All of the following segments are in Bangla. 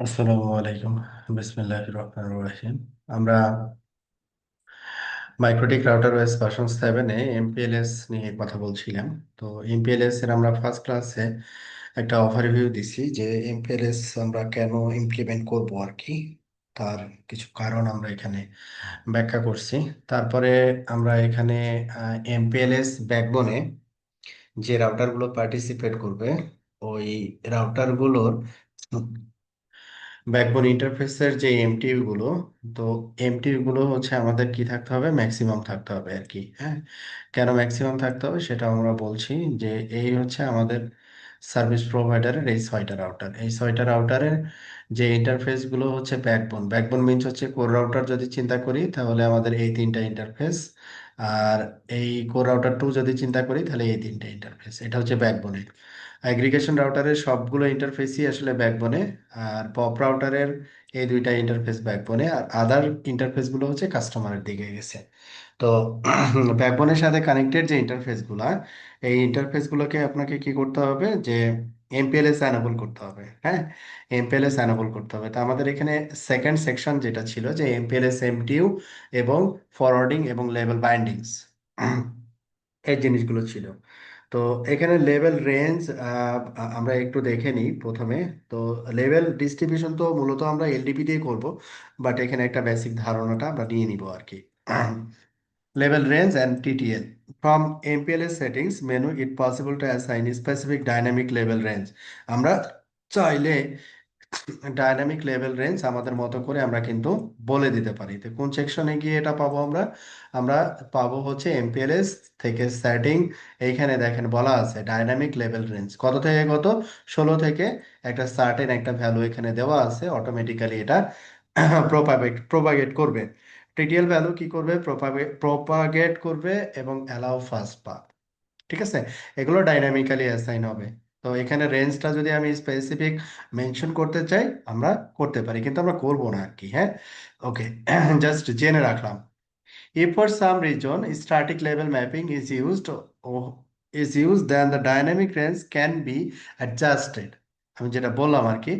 আসসালামু আলাইকুম। বিসমিল্লাহির রহমানির রহিম। আমরা মাইক্রোটিক রাউটার ওএস ভার্সন 7-এ এমপিএলএস নিয়ে কথা বলছিলাম। তো এমপিএলএস এর আমরা ফার্স্ট ক্লাসে একটা ওভারভিউ দিছি যে এমপিএলএস আমরা কেন ইমপ্লিমেন্ট করব আর কি, তার কিছু কারণ আমরা এখানে ব্যাখ্যা করছি। তারপরে আমরা এখানে এমপিএলএস ব্যাকবোনে যে রাউটারগুলো পার্টিসিপেট করবে ওই রাউটারগুলোর ব্যাকবোন ইন্টারফেসের যে এমটিইউ গুলো, তো এমটিইউ গুলো হচ্ছে আমাদের কি থাকতে হবে, ম্যাক্সিমাম থাকতে হবে আর কি। হ্যাঁ, কেন ম্যাক্সিমাম থাকতে হবে সেটা আমরা বলছি যে এই হচ্ছে আমাদের সার্ভিস প্রোভাইডারের এই 6টা রাউটার, এই 6টা রাউটারের যে ইন্টারফেস গুলো হচ্ছে ব্যাকবোন। ব্যাকবোন মিনস হচ্ছে কোর রাউটার যদি চিন্তা করি তাহলে আমাদের এই 3টা ইন্টারফেস, আর এই কোর রাউটার 2 যদি চিন্তা করি তাহলে এই 3টা ইন্টারফেস, এটা হচ্ছে ব্যাকবোনে। অ্যাগ্রিগেশন রাউটারের সবগুলো ইন্টারফেসই আসলে ব্যাকবোনে, আর পপ রাউটারের এই 2টা ইন্টারফেস ব্যাকবোনে, আর আদার ইন্টারফেস গুলো হচ্ছে কাস্টমারের দিকে গেছে। তো ব্যাকবোনের সাথে কানেক্টেড যে ইন্টারফেস গুলা, এই ইন্টারফেস গুলোকে আপনাকে কি করতে হবে যে এমপিএলএস এনাবল করতে হবে। হ্যাঁ, এমপিএলএস এনাবল করতে হবে। তো আমাদের এখানে সেকেন্ড সেকশন যেটা ছিল যে এমপিএলএস এমটিইউ এবং ফরওয়ার্ডিং এবং লেভেল বাইন্ডিংস, এই জিনিসগুলো ছিল। তো এখানে লেভেল রেঞ্জ আমরা একটু দেখে নিই প্রথমে। তো লেভেল ডিস্ট্রিবিউশন তো মূলত আমরা এলডিপি দিয়ে করব, বাট এখানে একটা বেসিক ধারণাটা আমরা নিয়ে নিব আর কি। Level range and TTL. From MPLS settings menu, it possible to assign a specific dynamic level range. আমরা চাইলে ডাইনামিক লেভেল রেঞ্জ আমাদের মতো করে আমরা কিন্তু বলে দিতে পারি। তো কোন সেকশনে গিয়ে এটা পাবো আমরা? আমরা পাবো হচ্ছে এমপিএলএস থেকে সেটিং। এইখানে দেখেন বলা আছে ডাইনামিক লেভেল রেঞ্জ কত থেকে কত, 16 থেকে একটা সার্টেন একটা ভ্যালু এখানে দেওয়া আছে, অটোমেটিক্যালি এটা প্রোপাগেট করবে। টিটিএল ভ্যালু কি করবে, প্রোপাগেট করবে এবং অ্যালাউ ফাস্ট পাথ। ঠিক আছে, এগুলো ডাইনামিক্যালি অ্যাসাইন হবে। তো এখানে রেঞ্জটা যদি আমি স্পেসিফিক মেনশন করতে চাই আমরা করতে পারি, কিন্তু আমরা করব না আর কি। হ্যাঁ, ওকে, জাস্ট জেনে রাখলাম। If for some reason static level mapping is used, then the dynamic range can be adjusted. আমি যেটা বললাম আর কি,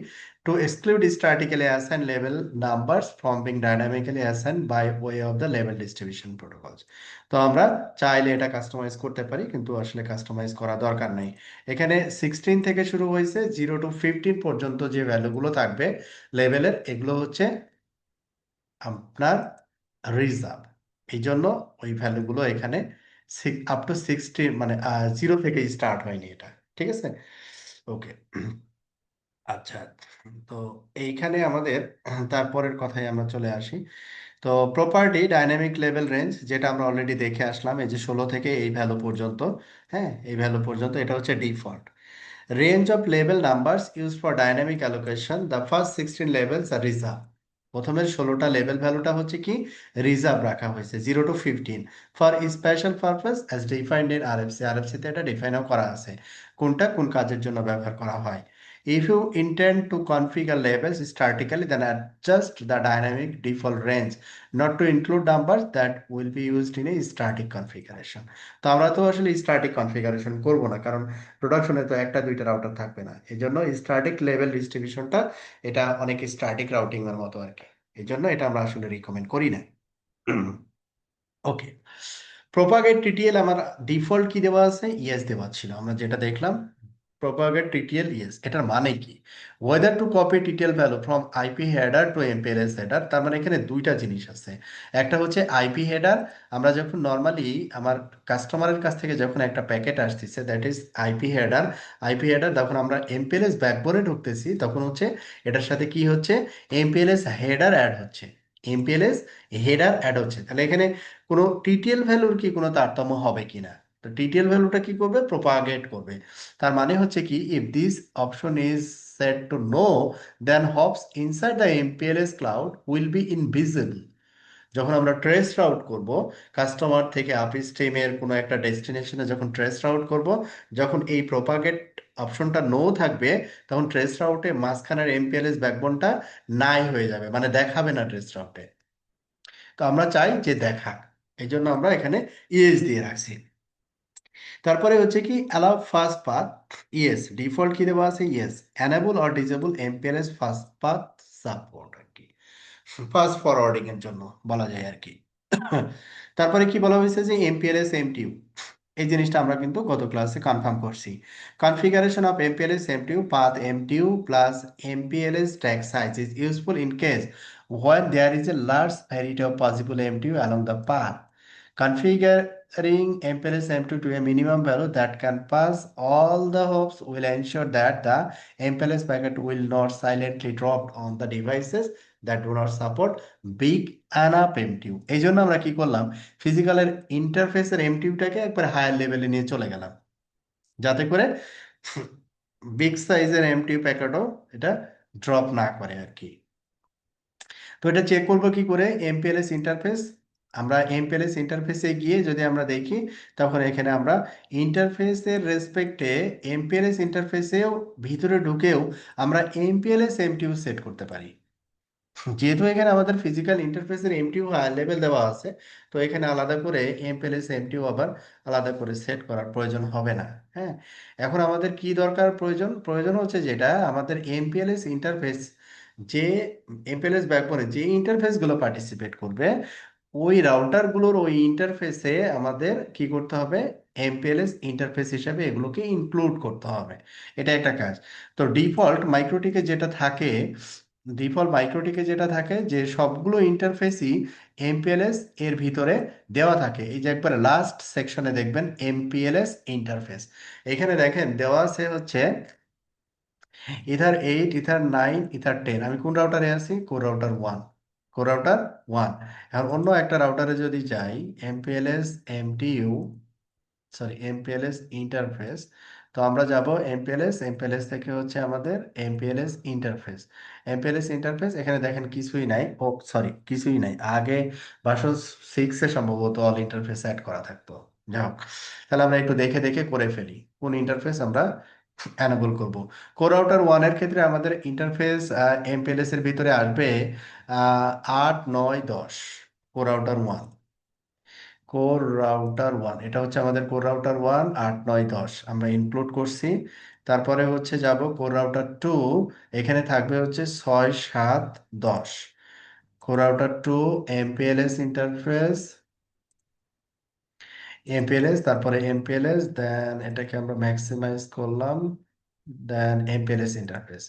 to exclude statically assigned level numbers from being dynamically assigned by way of the level distribution protocols. তো আমরা চাইলে এটা কাস্টমাইজ করতে পারি, কিন্তু আসলে কাস্টমাইজ করা দরকার নেই। এখানে 16 থেকে শুরু হয়েছে, 0 to 15 পর্যন্ত যে ভ্যালুগুলো থাকবে লেভেলের, এগুলো হচ্ছে আপনার রিজার্ভ। এই জন্য ওই ভ্যালুগুলো এখানে আপ টু 60, মানে 0 থেকে স্টার্ট হয়নি এটা। ঠিক আছে, ওকে, আচ্ছা। তো এইখানে আমাদের তারপরের কথায় আমরা চলে আসি। তো প্রপার্টি ডাইনামিক লেভেল রেঞ্জ যেটা আমরা অলরেডি দেখে আসলাম, এই যে 16 থেকে এই ভ্যালু পর্যন্ত। হ্যাঁ, এই ভ্যালু পর্যন্ত এটা হচ্ছে ডিফল্ট রেঞ্জ অফ লেভেল numbers use for dynamic allocation. The first 16 labels are reserve. প্রথমের 16টা লেভেল ভ্যালুটা হচ্ছে কি, রিজার্ভ রাখা হয়েছে 0 to 15 for special purpose as defined in RFC. আরএফসিতে এটা ডিফাইনও করা আছে কোনটা কোন কাজের জন্য ব্যবহার করা হয়। If you intend to configure labels statically, then adjust the dynamic default range not to include numbers that will be used in a static configuration. তো আমরা তো আসলে স্ট্যাটিক কনফিগারেশন করব না, কারণ প্রোডাকশনে তো একটা দুইটা রাউটার থাকবে না। এই জন্য স্ট্যাটিক লেভেল ডিস্ট্রিবিউশনটা এটা অনেক স্ট্যাটিক রাউটিং এর মতো আর কি। এই জন্য এটা আমরা আসলে রিকমেন্ড করি না। ওকে, প্রোপাগেট টিটিএল আমার ডিফল্ট কি দেওয়া আছে, ইয়েস দেওয়া ছিল, আমরা যেটা দেখলাম প্রোপাগেট টিটিএল ইয়েস। এটার মানে কি, whether to copy TTL value from IP header to MPLS header. তার মানে এখানে দুইটা জিনিস আছে। একটা হচ্ছে আইপি হেডার, আমরা যখন নর্মালি আমার কাস্টমারের কাছ থেকে যখন একটা প্যাকেট আসতেছে that is IP header. IP header যখন আমরা এমপিএলএস ব্যাকবোনে ঢুকতেছি তখন হচ্ছে এটার সাথে কি হচ্ছে, এমপিএলএস হেডার অ্যাড হচ্ছে। এমপিএলএস হেডার অ্যাড হচ্ছে, তাহলে এখানে কোনো টিটিএল ভ্যালুর কি কোনো তারতম্য হবে কিনা। তো টিটিএল ভ্যালুটা কি করবে, প্রোপাগেট করবে। তার মানে হচ্ছে কি, if this option is set to no, then hops inside the MPLS cloud will be invisible. যখন আমরা ট্রেস রাউট করব কাস্টমার থেকে আপি স্ট্রিমের কোনো একটা ডেস্টিনেশনে, যখন ট্রেস রাউট করব, যখন এই প্রোপাগেট অপশনটা নো থাকবে, তখন ট্রেস রাউটে মাঝখানের এমপিএলএস ব্যাকবোনটা নাই হয়ে যাবে, মানে দেখাবে না ট্রেস রাউটে। তো আমরা চাই যে দেখাক, এই জন্য আমরা এখানে ইএস দিয়ে রাখছি। তারপরে হচ্ছে কি allow first path, yes default কি দেওয়া আছে, yes enable or disable MPLS first path support আর কি, ফাস্ট ফরওয়ার্ডিং এর জন্য বলা যায় আর কি। তারপরে কি বলা হয়েছে যে এমপিএলএস এমটিইউ, এই জিনিসটা আমরা কিন্তু গত ক্লাসে কনফার্ম করছি। Configuration of MPLS MTU path MTU plus MPLS tag size is useful in case when there is a large variety of possible MTU along the path. Configuring MPLS M2 to a minimum value that can pass all the hops will ensure that the MPLS packet will not silently drop on the devices that do not support big enough MTU। এই জন্য আমরা কি করলাম, ফিজিক্যালের ইন্টারফেসের এমটিউটাকে একবার হায়ার লেভেলে নিয়ে চলে গেলাম, যাতে করে বিগ সাইজের এমটিউ প্যাকেটও এটা ড্রপ না করে আর কি। তো এটা চেক করবো কি করে, এমপিএলএস ইন্টারফেস, আমরা এমপিএলএস ইন্টারফেসে গিয়ে যদি আমরা দেখি, তখন এখানে আমরা ইন্টারফেসের রেসপেক্টে এমপিএলএস ইন্টারফেসেও ভিতরে ঢুকেও আমরা এমপিএলএস এমটিউ সেট করতে পারি। যেহেতু এখানে আমাদের ফিজিক্যাল ইন্টারফেসের এমটিউ লেভেল দেওয়া আছে, তো এখানে আলাদা করে এমপিএলএস এমটিউ আবার আলাদা করে সেট করার প্রয়োজন হবে না। হ্যাঁ, এখন আমাদের কি দরকার, প্রয়োজন প্রয়োজন হচ্ছে যেটা আমাদের এমপিএলএস ইন্টারফেস, যে এমপিএলএস ব্যাকবোনে যে ইন্টারফেসগুলো পার্টিসিপেট করবে, ওই রাউটারগুলোর ওই ইন্টারফেসে আমাদের কি করতে হবে, এমপিএলএস ইন্টারফেস হিসাবে এগুলোকে ইনক্লুড করতে হবে। এটা একটা কাজ। তো ডিফল্ট মাইক্রোটিকে যেটা থাকে যে সবগুলো ইন্টারফেসই এমপিএলএস এর ভিতরে দেওয়া থাকে। এই যে একবার লাস্ট সেকশনে দেখবেন এমপিএলএস ইন্টারফেস, এখানে দেখেন দেওয়া আছে হচ্ছে ইথার 8, ইথার 9, ইথার 10। আমি কোন রাউটারে আছি, কোর রাউটার 1, কোর রাউটার 1। আর অন্য একটা রাউটারে যদি যাই, এমপিএলএস এমটিইউ, সরি এমপিএলএস ইন্টারফেস, তো আমরা যাব এমপিএলএস, এমপিএলএস থেকে হচ্ছে আমাদের এমপিএলএস ইন্টারফেস, এমপিএলএস ইন্টারফেস। এখানে দেখেন কিছুই নাই, ও সরি কিছুই নাই, আগে ভার্সন 6-এ সম্ভবত অল ইন্টারফেস অ্যাড করা থাকতো। যাই হোক, তাহলে আমরা একটু দেখে দেখে করে ফেলি কোন ইন্টারফেস আমরা অ্যানাবল করব। কোর রাউটার 1 এর ক্ষেত্রে আমাদের ইন্টারফেস এমপিএলএস এর ভিতরে আসবে 8, 9, 10। কোর রাউটার 1, কোর রাউটার 1 এটা হচ্ছে আমাদের কোর রাউটার 1, 8, 9, 10 আমরা ইনক্লুড করছি। তারপরে হচ্ছে যাব কোর রাউটার 2, এখানে থাকবে হচ্ছে 6, 7, 10। কোর রাউটার 2 এমপিএলএস ইন্টারফেস, এমপিএলএস, তারপরে এমপিএলএস, দেন এটাকে আমরা ম্যাক্সিমাইজ করলাম, দেন এমপিএলএস ইন্টারফেস।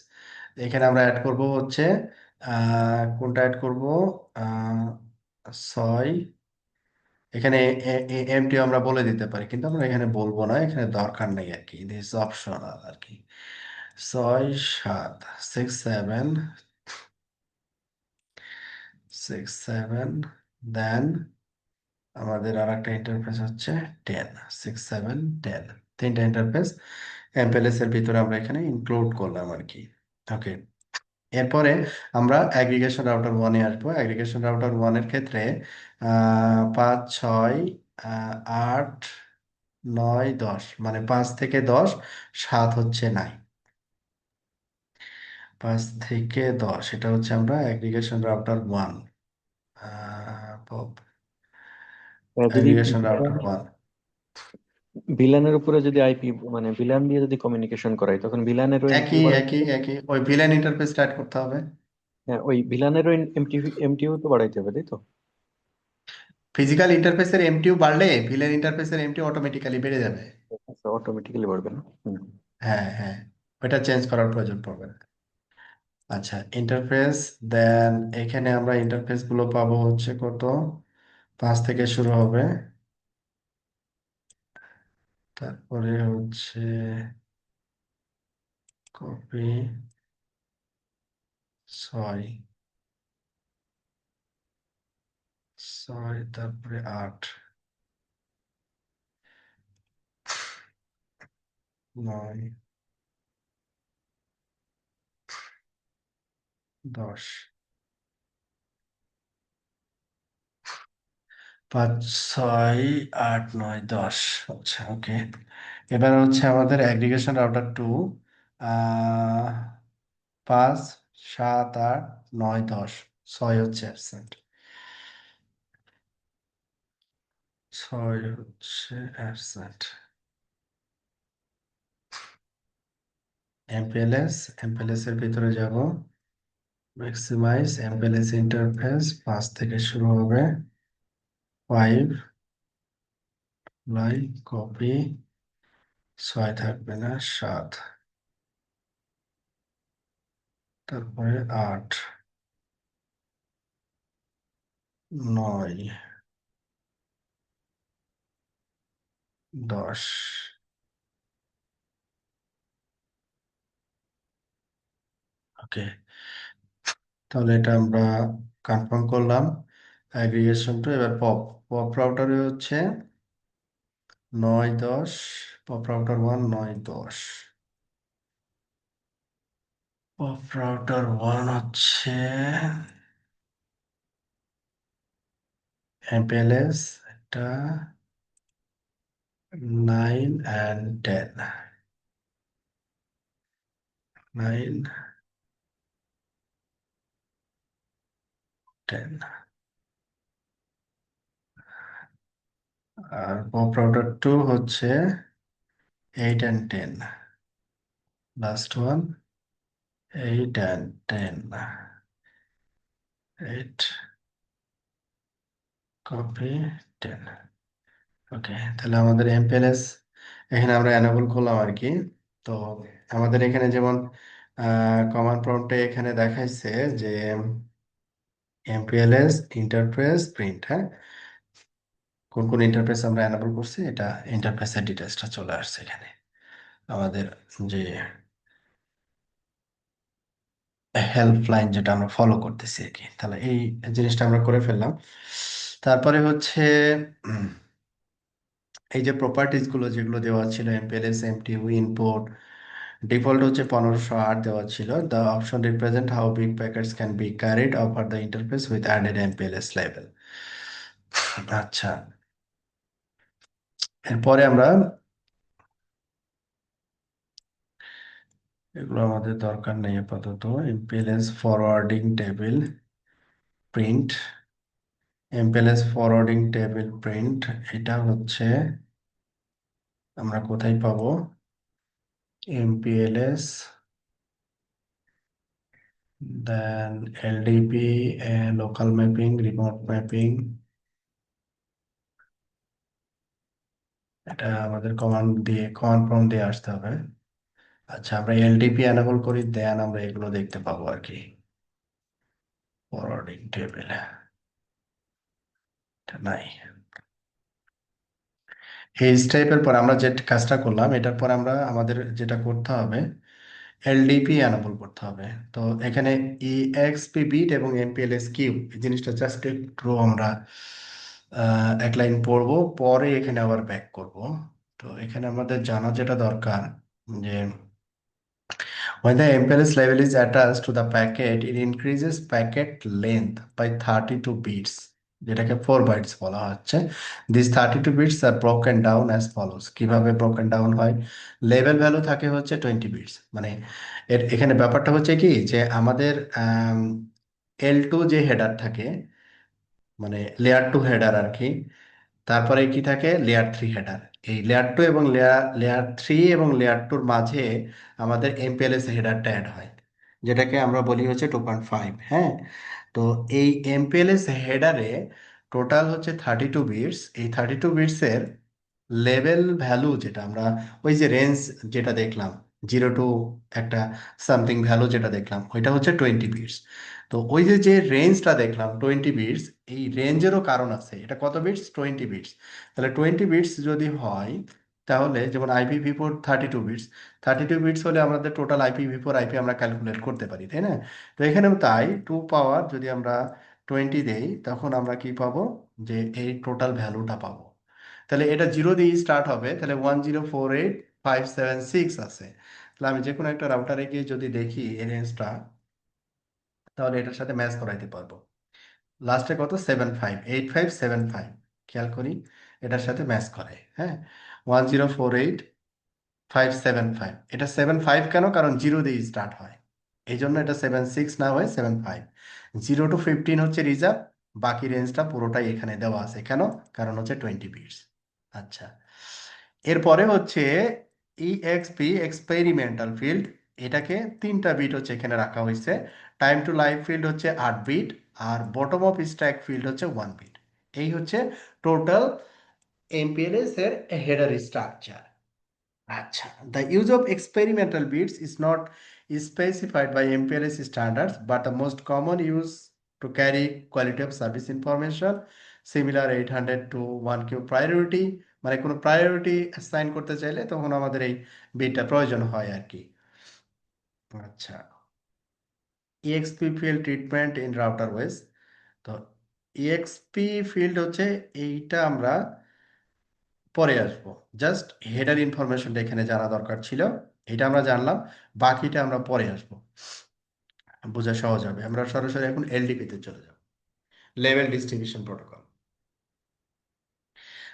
এখানে আমরা অ্যাড করব হচ্ছে কোনটা অ্যাড করব, 6, এখানে এমটি আমরা বলে দিতে পারি, কিন্তু আমরা এখানে বলবো না, এখানে দরকার নেই আর কি, দিস অপশনাল আর কি। 6, 7, 6, 7, দেন আমাদের আর একটা ইন্টারফেস হচ্ছে 10, 6, 7, 10, তিনটা ইন্টারফেস এমপিএলএস এর ভিতরে আমরা এখানে ইনক্লুড করলাম আর কি। ওকে, এরপরে আমরা অ্যাগ্রিগেশন রাউটার 1-এ আসবো। অ্যাগ্রিগেশন রাউটার 1 এর ক্ষেত্রে 5, 6, 8, 9, 10, মানে 5 থেকে 10, 7 হচ্ছে নাই, 5 থেকে 10 এটা হচ্ছে আমরা অ্যাগ্রিগেশন রাউটার 1, যদি অ্যাগ্রিগেশন রাউটার 1 ভিলানের উপরে যদি আইপি মানে ভিলান দিয়ে যদি কমিউনিকেশন করাই তখন ভিলানেরও এমটিউ একই বাড়াই। একই একই ওই ভিলেন ইন্টারফেস স্টার্ট করতে হবে। হ্যাঁ, ওই ভিলানেরও এমটিউ তো বাড়াইতে হবে, তাই তো? ফিজিক্যাল ইন্টারফেসের এমটিইউ বাড়লে ভিলেন ইন্টারফেসের এমটিইউ অটোমেটিক্যালি বেড়ে যাবে। অটোমেটিক্যালি বাড়বে না? হুম। হ্যাঁ হ্যাঁ, ওটা চেঞ্জ করার প্রয়োজন পড়বে না। আচ্ছা, ইন্টারফেস, দেন এখানে আমরা ইন্টারফেস গুলো পাবো হচ্ছে কত, 5 থেকে শুরু হবে, তারপরে হচ্ছে কপি 6, 6, তারপরে 8, 9, 10, 5, 6, 8, 9, 10। আচ্ছা ওকে, এবার হচ্ছে আমাদের অ্যাগ্রিগেশন রাউটার 2, 5, 7, 8, 9, 10, 6 হচ্ছে অ্যাবসেন্ট, 6 হচ্ছে অ্যাবসেন্ট। এমপিএলএস, এমপিএলএস এর ভিতরে যাব, ম্যাক্সিমাইজ এমপিএলএস ইন্টারফেস 5 থেকে শুরু হবে, 5 লাই কপি, 6 থাকবে না, 7, তারপরে 8, 9, 10। ওকে, তাহলে এটা আমরা কনফার্ম করলাম অ্যাগ্রিগেশন টু। এবার পপ, পপ রাউটারে হচ্ছে 9, 10, পপ রাউটার 1, 9, 10। পপ রাউটার 1 হচ্ছে এমপিএলএস, এটা 9 and 10, 9, 10। আর পপ রাউটার 2 হচ্ছে 8 and 10, last one 8 and 10, 8 copy 10। Okay, তাহলে আমাদের এমপিএলএস এখানে আমরা এনেবল করলাম আর কি। তো আমাদের এখানে যেমন কমান্ড প্রম্পটে এখানে দেখাইছে যে এমপিএলএস ইন্টারফেস প্রিন্ট, হ্যাঁ, কোন কোন ইন্টারফেস আমরা এনেবল করছি, এটা ইন্টারফেসের ডিটেলসটা চলে আসছে এখানে আমাদের যে হেল্পলাইন যেটা আমরা ফলো করতেছি আর কি। তাহলে এই জিনিসটা আমরা করে ফেললাম। তারপরে হচ্ছে উম, এই যে প্রপার্টিজ গুলো যেগুলো দেওয়া ছিল, এমপিএলএস এমটিউ ইনপুট ডিফল্ট হচ্ছে 1508 দেওয়া ছিল। The option represent how big packets can be carried over the interface with added MPLS level. আচ্ছা, এরপরে আমরা এগুলো আমাদের দরকার নেই আপাতত। MPLS forwarding table print, MPLS forwarding table print, এটা হচ্ছে আমরা কোথায় পাবো? MPLS then LDP, local mapping, remote mapping, এটা আমাদের কমান্ড প্রম্পট দিয়ে আসতে হবে। আচ্ছা, আমরা এলডিপি এনেবল করি, দেন আমরা এগুলো দেখতে পাবো আর কি। ফরওয়ার্ডিং টেবিল এটা নাই। এই টাইপের পর আমরা যে কাজটা করলাম, এটার পর আমরা আমাদের যেটা করতে হবে, এলডিপি এনেবল করতে হবে। তো এখানে ইএক্সপি বিট এবং এমপিএলএস কিউ এই জিনিসটা জাস্ট একটু আমরা এক লাইন পড়বো, পরে এখানে আবার ব্যাক করব। তো এখানে আমাদের জানা যেটা দরকার যে when the MPLS level is attached to the packet, it increases packet length by 32 bits, যেটাকে 4 bytes বলা হচ্ছে। These 32 bits are broken down as follows. কিভাবে broken down হয়? লেভেল ভ্যালু থাকে হচ্ছে 20 bits, মানে এখানে ব্যাপারটা হচ্ছে কি যে আমাদের এল টু যে হেডার থাকে, মানে লেয়ার টু হেডার আর কি, তারপরে কি থাকে, লেয়ার থ্রি হেডার। এই লেয়ার টু এবং লেয়ার থ্রি এবং লেয়ার টুর মাঝে আমাদের এমপিএলএস হেডারটা অ্যাড হয়, যেটাকে আমরা বলি হচ্ছে 2.5। হ্যাঁ, তো এই এমপিএলএস হেডারে টোটাল হচ্ছে 32 বিটস। এই 32 বিটসের লেভেল ভ্যালু যেটা আমরা ওই যে রেঞ্জ যেটা দেখলাম, 0 to একটা সামথিং ভ্যালু যেটা দেখলাম, ওইটা হচ্ছে 20 বিটস। তো ওই যে যে রেঞ্জটা দেখলাম 20 বিটস, এই রেঞ্জেরও কারণ আছে। এটা কত বিটস? 20 বিটস। তাহলে 20 বিটস যদি হয়, তাহলে যেমন IPv4 32 বিটস, 32 বিটস হলে আমাদের টোটাল IPv4 আইপি আমরা ক্যালকুলেট করতে পারি, তাই না? তো এখানেও তাই, 2 পাওয়ার যদি আমরা 20 দেই, তখন আমরা কি পাবো, যে এই টোটাল ভ্যালুটা পাবো। তাহলে এটা 0 দিয়ে স্টার্ট হবে, তাহলে 1048576 আছে। তাহলে আমি যে কোনো একটা রাউটারে গিয়ে যদি দেখি এই রেঞ্জটা, তাহলে এটার সাথে ম্যাচ করাইতে পারবো। লাস্টে কত? 758575, খেয়াল করি, এটার সাথে ম্যাচ করে। হ্যাঁ, 1048575, এটা 75 কেন? কারণ 0 দিয়ে স্টার্ট হয়, এই জন্য এটা 76 না হয়ে 75। 0 to 15 হচ্ছে রিজার্ভ, বাকি রেঞ্জটা পুরোটাই এখানে দেওয়া আছে। কেন? কারণ হচ্ছে 20 বিটস। আচ্ছা, এরপরে হচ্ছে ইএক্সপি এক্সপেরিমেন্টাল ফিল্ড। এটাকে 3টা বিট হচ্ছে এখানে রাখা হয়েছে। টাইম টু লাইভ ফিল্ড হচ্ছে 8 বিট, আর বটম অফ স্ট্যাক ফিল্ড হচ্ছে 1 বিট। এই হচ্ছে টোটাল এমপিএলএস এর হেডার স্ট্রাকচার। আচ্ছা, the use of experimental bits is not specified by MPLS standards, but the most common use to carry quality of service information, similar 800 to 1Q priority, মানে কোনো প্রায়োরিটি অ্যাসাইন করতে চাইলে তখন আমাদের এই বিটটা প্রয়োজন হয় আর কি। আচ্ছা, EXP field treatment in router OS। তো EXP field হচ্ছে এইটা আমরা পরে আসবো। জাস্ট হেডার ইনফরমেশনটা এখানে জানা দরকার ছিল, এটা আমরা জানলাম, বাকিটা আমরা পরে আসবো, বোঝা সহজ হবে। আমরা সরাসরি এখন এলডিপি তে চলে যাব, লেভেল ডিস্ট্রিবিউশন প্রোটোকল।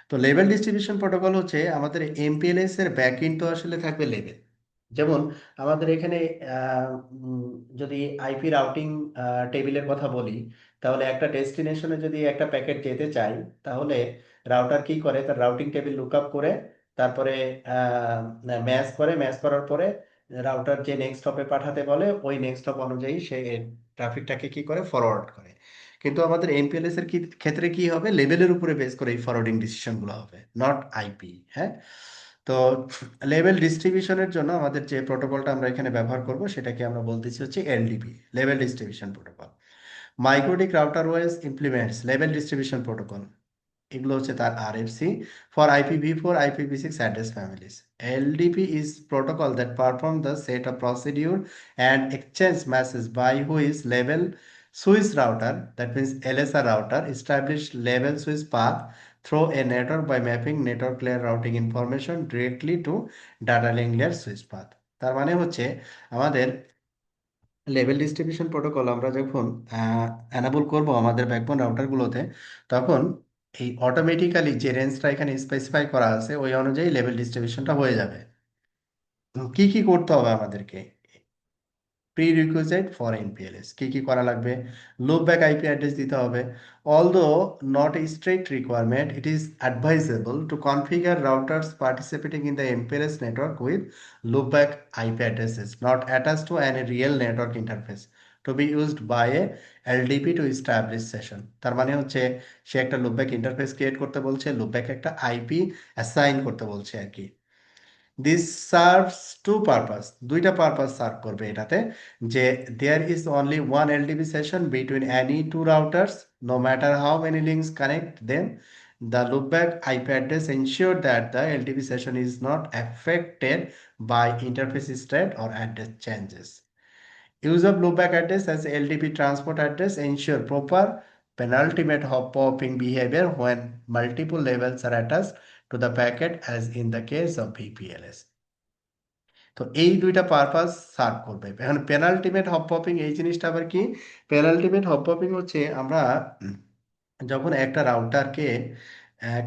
তো লেভেল ডিস্ট্রিবিউশন প্রোটোকল হচ্ছে আমাদের এমপিএলএস এর ব্যাকএন্ড তো আসলে থাকবে লেভেল। যেমন আমাদের এখানে আহ, উম, যদি আইপি রাউটিং টেবিলের কথা বলি, তাহলে একটা ডেস্টিনেশনে যদি একটা প্যাকেট যেতে চাই, তাহলে রাউটার কি করে, তার রাউটিং টেবিল লুকআপ করে, তারপরে ম্যাচ করে, ম্যাচ করার পরে রাউটার যে নেক্সট হপে পাঠাতে বলে ওই নেক্সট হপ অনুযায়ী সে ট্রাফিকটাকে কি করে, ফরওয়ার্ড করে। কিন্তু আমাদের এমপিএলএস এর ক্ষেত্রে কি হবে, লেভেলের উপরে বেস করে এই ফরওয়ার্ডিং ডিসিশন গুলো হবে, নট আইপি। হ্যাঁ, তো লেভেল ডিস্ট্রিবিউশনের জন্য আমাদের যে প্রোটোকলটা আমরা এখানে ব্যবহার করব সেটাকে আমরা বলতেছি হচ্ছে LDP, level distribution protocol. MikroTik router OS implements level distribution protocol, এগুলো হচ্ছে তার RFC for IPv4 IPv6 address families. LDP is protocol that perform the set of procedure and exchange messages by which level switch router, that means LSR router, establish level switch path through a network by mapping network layer routing information directly to data link layer switch path। তার মানে হচ্ছে আমাদের লেভেল ডিস্ট্রিবিউশন প্রোটোকল আমরা যখন অ্যানাবল করব আমাদের ব্যাকবোন রাউটারগুলোতে, তখন এই অটোমেটিক্যালি যে রেঞ্জটা এখানে স্পেসিফাই করা আছে ওই অনুযায়ী লেভেল ডিস্ট্রিবিউশনটা হয়ে যাবে। কি কি করতে হবে আমাদেরকে, প্রিরিকুইজিট ফর এমপিএলএস কি কি করা লাগবে, লুপ ব্যাক আইপি অ্যাড্রেস দিতে হবে। Although not a strict requirement, it is advisable to configure routers participating in the MPLS network with loopback IP addresses not attached to any real network interface to be used by a LDP to establish session। তার মানে হচ্ছে সে একটা লুপব্যাক ইন্টারফেস ক্রিয়েট করতে বলছে, লুপব্যাক একটা আইপি অ্যাসাইন করতে বলছে আর কি। দিস সার্ভস টু পারপাস, দুইটা পারপাস সার্ভ করবে এটাতে, যে there is only one LDP session between any two routers, no matter how many links connect them, the loopback IP address ensure that the LTP session is not affected by interface state or address changes. Use of loopback address as LTP transport address ensure proper penultimate hopping behavior when multiple levels are attached to the packet as in the case of VPLS। তো এই দুইটা পারপাস সার্ভ করবে। এখন পেনাল্টিমেট হপ পপিং এই জিনিসটা আবার কি, পেনাল্টিমেট হপ পপিং হচ্ছে আমরা যখন একটা রাউটারকে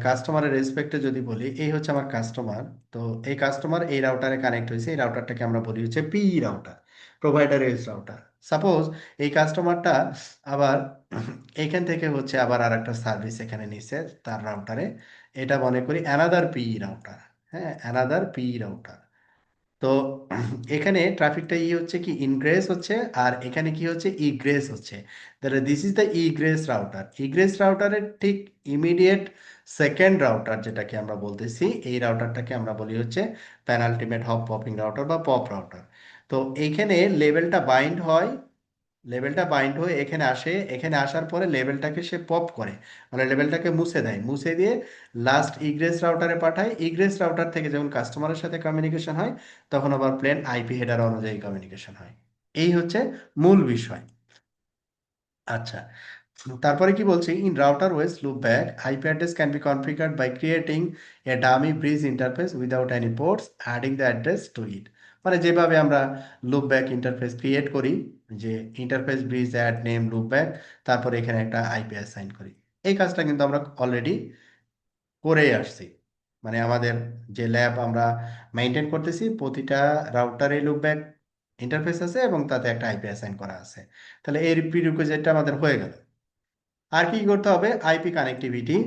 কাস্টমারের রেসপেক্টে যদি বলি, এই হচ্ছে আমার কাস্টমার, তো এই কাস্টমার এই রাউটারে কানেক্ট হয়েছে, এই রাউটারটাকে আমরা বলি হচ্ছে PE router, provider edge router. Suppose এই কাস্টমারটা আবার এইখান থেকে হচ্ছে আবার আর একটা সার্ভিস এখানে নিচ্ছে তার রাউটারে, এটা মনে করি অ্যানাদার পিই রাউটার। হ্যাঁ, অ্যানাদার পিই রাউটার। তো এখানে ট্রাফিকটা হচ্ছে কি, ইনগ্রেস হচ্ছে, আর এখানে কি হচ্ছে, ইগ্রেস হচ্ছে। তাহলে this is the egress router. Egress রাউটারের ঠিক ইমিডিয়েট সেকেন্ড রাউটার যেটাকে আমরা বলতেছি, এই রাউটারটাকে আমরা বলি হচ্ছে প্যানাল্টিমেট হপ পপিং রাউটার বা পপ রাউটার। তো এইখানে লেভেলটা বাইন্ড হয়, লেভেলটা বাইন্ড হয়ে এখানে আসে, এখানে আসার পরে লেভেলটাকে সে পপ করে, মানে লেভেলটাকে মুছে দেয়, মুছে দিয়ে লাস্ট ইগ্রেস রাউটারে পাঠায়। ইগ্রেস রাউটার থেকে যখন কাস্টমারের সাথে কমিউনিকেশন হয়, তখন আবার প্লেন আইপি হেডার অনুযায়ী কমিউনিকেশন হয়। এই হচ্ছে মূল বিষয়। আচ্ছা, তারপরে কি বলছি, in router OS loopback IP address can be configured by creating a dummy bridge interface without any ports, adding the address to it. মানে যেভাবে আমরা লুপ ব্যাক ইন্টারফেস ক্রিয়েট করি, যে interface bridge add name loopback, তারপরে এখানে একটা আইপি অ্যাসাইন করি, এই কাজটা কিন্তু আমরা অলরেডি করেই আসছি। মানে আমাদের যে ল্যাব আমরা মেনটেন করতেছি, প্রতিটা রাউটারে লুপব্যাক ইন্টারফেস আছে এবং তাতে একটা আইপি অ্যাসাইন করা আছে। তাহলে এই প্রিরিকুইজিটটা আমাদের হয়ে গেল। আর কি করতে হবে, IP connectivity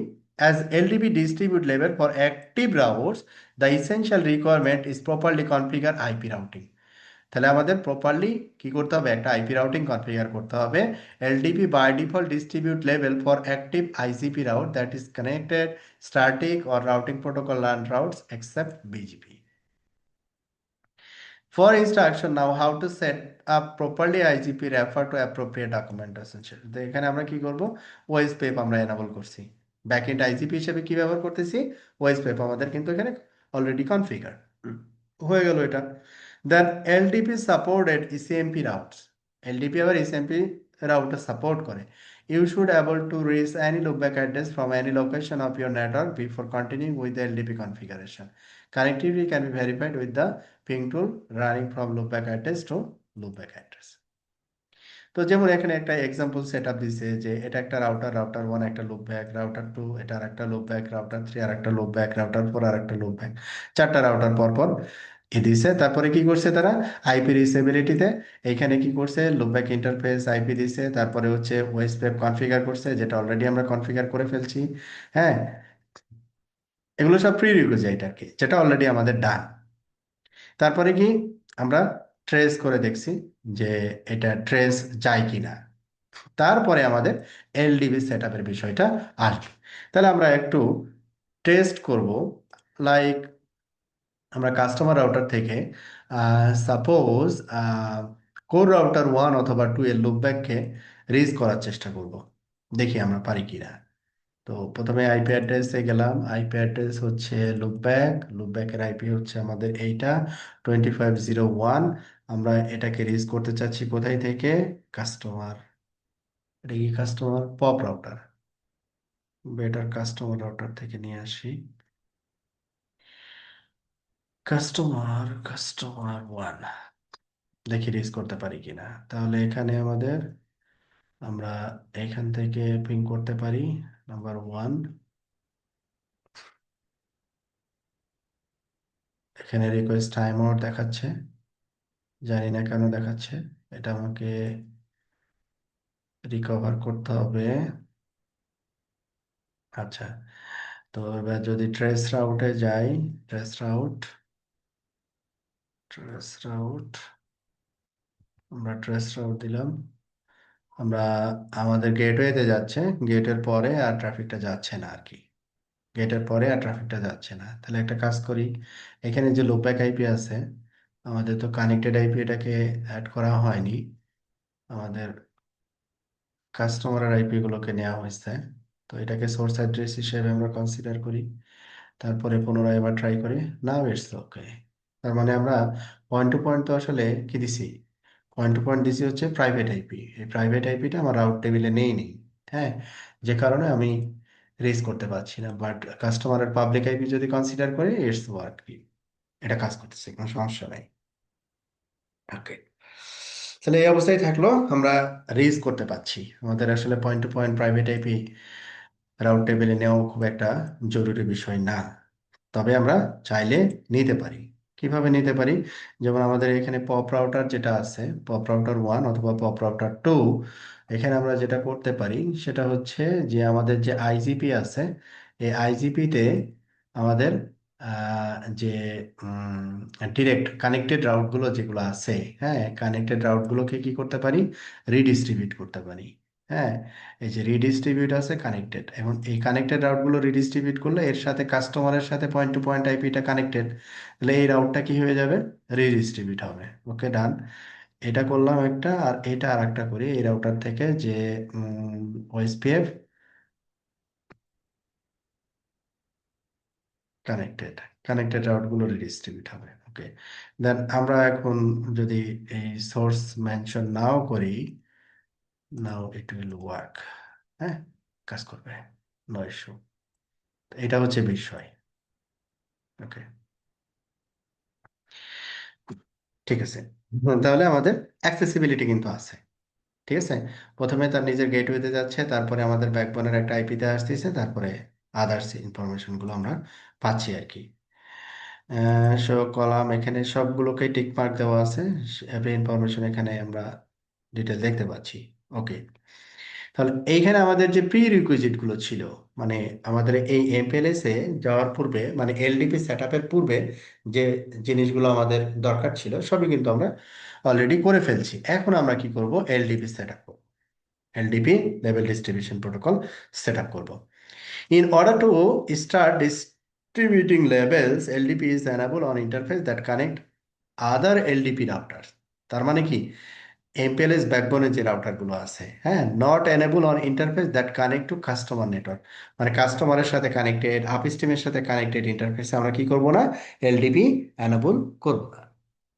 as LDP distribute level for active routers, the essential requirement is properly configure IP routing. তাহলে আমাদের প্রপারলি কি করতে হবে, একটা আইপি রাউটিং কনফিগার করতে হবে। LDP by default distribute level for active IGP route that is connected static or routing protocol learn routes except BGP. For instruction now how to set up properly IGP refer to appropriate documentation sheet। তো এখানে আমরা কি করব, ওএসপিএফ আমরা এনাবল করছি। ব্যাকএন্ড আইজিপি হিসেবে কি ব্যবহার করতেছি, ওএসপিএফ আমাদের কিন্তু এখানে অলরেডি কনফিগার হয়ে গেল এটা। দেন এলডিপি সাপোর্টেড ইসিএমপি রাউটস, এলডিপি আবার ইসিএমপি রাউটার সাপোর্ট করে। You should able to reach any loopback address from any location of your network before continuing with the LDP configuration. Connectivity can be verified with the ping tool running from loopback address to loopback address। তো যেমন এখানে একটা এক্সাম্পল সেট আপ দিছে যে এটা একটা রাউটার, রাউটার 1 একটা লুপব্যাক, রাউটার 2 এটা আর একটা লুপব্যাক, রাউটার 3 আর একটা লুপব্যাক, রাউটার 4 আর একটা লুপব্যাক, চারটা রাউটার পর পর দিছে। তারপরে কি করছে তারা, আইপি রিচেবিলিটিতে এখানে কি করছে, লুপব্যাক ইন্টারফেস আইপি দিছে, তারপরে হচ্ছে ওএসপিএফ কনফিগার করছে যেটা অলরেডি আমরা কনফিগার করে ফেলছি। হ্যাঁ, এগুলো সব প্রি রিকুইজিট আর কি, যেটা অলরেডি আমাদের ডান। তারপরে কি আমরা ট্রেস করে দেখছি যে এটা ট্রেস যায় কিনা, তারপরে আমাদের এলডিবি সেট আপের বিষয়টা আসবে। তাহলে আমরা একটু টেস্ট করব। লাইক আমরা কাস্টমার রাউটার থেকে সাপোজ কোর রাউটার 1 অথবা 2 এর লুপব্যাককে রিজ করার চেষ্টা করব, দেখি আমরা পারি কিনা। তো প্রথমে আইপি অ্যাড্রেসে গেলাম, আইপি অ্যাড্রেস হচ্ছে লুপব্যাক, লুপব্যাকের আইপি হচ্ছে আমাদের এইটা 2501। আমরা এটাকে রিজ করতে চাচ্ছি কোথায় থেকে, কাস্টমার, এটা কি customer pop router, better customer router থেকে নিয়ে আসি। কাস্টমার 1, দেখি রিজ করতে পারি কিনা। তাহলে এখানে আমাদের, আমরা এখান থেকে পিং করতে পারি নাম্বার 1। এখানে রিকোয়েস্ট টাইম আউট দেখাচ্ছে, জানি না কেন দেখাচ্ছে, এটা আমাকে রিকভার করতে হবে। আচ্ছা, তো এবার যদি ট্রেস রাউটে যাই, ট্রেস রাউট, ট্রেস রাউট, আমরা ট্রেস রাউট দিলাম, আমরা আমাদের গেটওয়েতে যাচ্ছে, গেটের পরে আর ট্রাফিকটা যাচ্ছে না আর কি, গেটের পরে আর ট্রাফিকটা যাচ্ছে না। তাহলে একটা কাজ করি, এখানে যে লুপব্যাক আইপি আছে, আমাদের তো কানেক্টেড আইপি এটাকে অ্যাড করা হয়নি, আমাদের কাস্টমারের আইপি গুলোকে নেওয়া হয়েছে। তো এটাকে সোর্স অ্যাড্রেস হিসেবে আমরা কনসিডার করি, তারপরে পুনরায় আবার ট্রাই করি, নাও ইটস ওকে। তার মানে আমরা পয়েন্ট টু পয়েন্ট তো আসলে কি দিছি, পয়েন্ট টু পয়েন্ট দিছি হচ্ছে প্রাইভেট আইপি, এই প্রাইভেট আইপিটা আমার রাউট টেবিলে নেই। হ্যাঁ, যে কারণে আমি রেজ করতে পারছি না, বাট কাস্টমারের পাবলিক আইপি যদি কনসিডার করি ইটস ওয়ার্ক, এটা কাজ করতেছে, কোনো সমস্যা নাই। ওকে, তাহলে এই অবস্থায় থাকলো, আমরা রেজ করতে পারছি। আমাদের আসলে point to point private IP route টেবিলে নেওয়া খুব একটা জরুরি বিষয় না, তবে আমরা চাইলে নিতে পারি। কিভাবে নিতে পারি, যেমন আমাদের এখানে পপ রাউটার যেটা আছে, পপ রাউটার 1 অথবা পপ রাউটার 2, এখানে আমরা যেটা করতে পারি সেটা হচ্ছে যে আমাদের যে আইজিপি আছে, এই আইজিপিতে আমাদের যে ডিরেক্ট কানেক্টেড রাউটগুলো যেগুলো আছে, হ্যাঁ, কানেক্টেড রাউটগুলোকে কি করতে পারি, রিডিস্ট্রিবিউট করতে পারি। হ্যাঁ, এই যে রিডিস্ট্রিবিউট আছে কানেক্টেড, এখন এই কানেক্টেড রাউটগুলো রিডিস্ট্রিবিউট করলে এর সাথে কাস্টমারের সাথে পয়েন্ট টু পয়েন্ট আইপিটা কানেক্টেড, তাহলে এই রাউটটা কি হয়ে যাবে, রিডিস্ট্রিবিউট হবে। ওকে, ডান। এটা করলাম একটা, আর এটা আর একটা করি, এই রাউটার থেকে যে ওএসপিএফ কানেক্টেড, কানেক্টেড রাউটগুলো রিডিস্ট্রিবিউট হবে। ওকে, দেন আমরা এখন যদি এই সোর্স মেনশন নাও করি, নাও ইট উইল ওয়ার্ক। হ্যাঁ, কাজ করবে, নো ইস্যু। এটা হচ্ছে বিষয়। ওকে, ঠিক আছে। তাহলে আমাদের অ্যাক্সেসিবিলিটি কিন্তু আছে, ঠিক আছে। প্রথমে তার নিজের গেটওয়েতে যাচ্ছে, তারপরে আমাদের ব্যাকবোনের একটা আইপিতে আসতেছে, তারপরে আদার্স ইনফরমেশন গুলো আমরা পাচ্ছি আর কি। সো কলাম এখানে সবগুলোকে টিক মার্ক দেওয়া আছে, এভরি ইনফরমেশন এখানে আমরা ডিটেল দেখতে পাচ্ছি। ওকে, তাহলে এইখানে আমাদের যে প্রি রিকুইজিট গুলো ছিল, মানে আমাদের এই এমপিএলএস এ যাওয়ার পূর্বে, মানে এলডিপি সেট আপের পূর্বে যে জিনিসগুলো আমাদের দরকার ছিল সবই কিন্তু আমরা অলরেডি করে ফেলছি। এখন আমরা কি করব, এলডিপি সেট আপ করব, LDP level distribution protocol set up করব। In order to start distributing labels, LDP is enabled on interface that connect other LDP routers। তার মানে কি, এমপিএলএস ব্যাকবোনে যে রাউটার গুলো আছে, হ্যাঁ, not enable on interface that connect to customer network, মানে কাস্টমারের সাথে কানেক্টেড, আপস্ট্রিমের সাথে কানেক্টেড ইন্টারফেসে আমরা কি করব না, এলডিপি এনেবল করব না।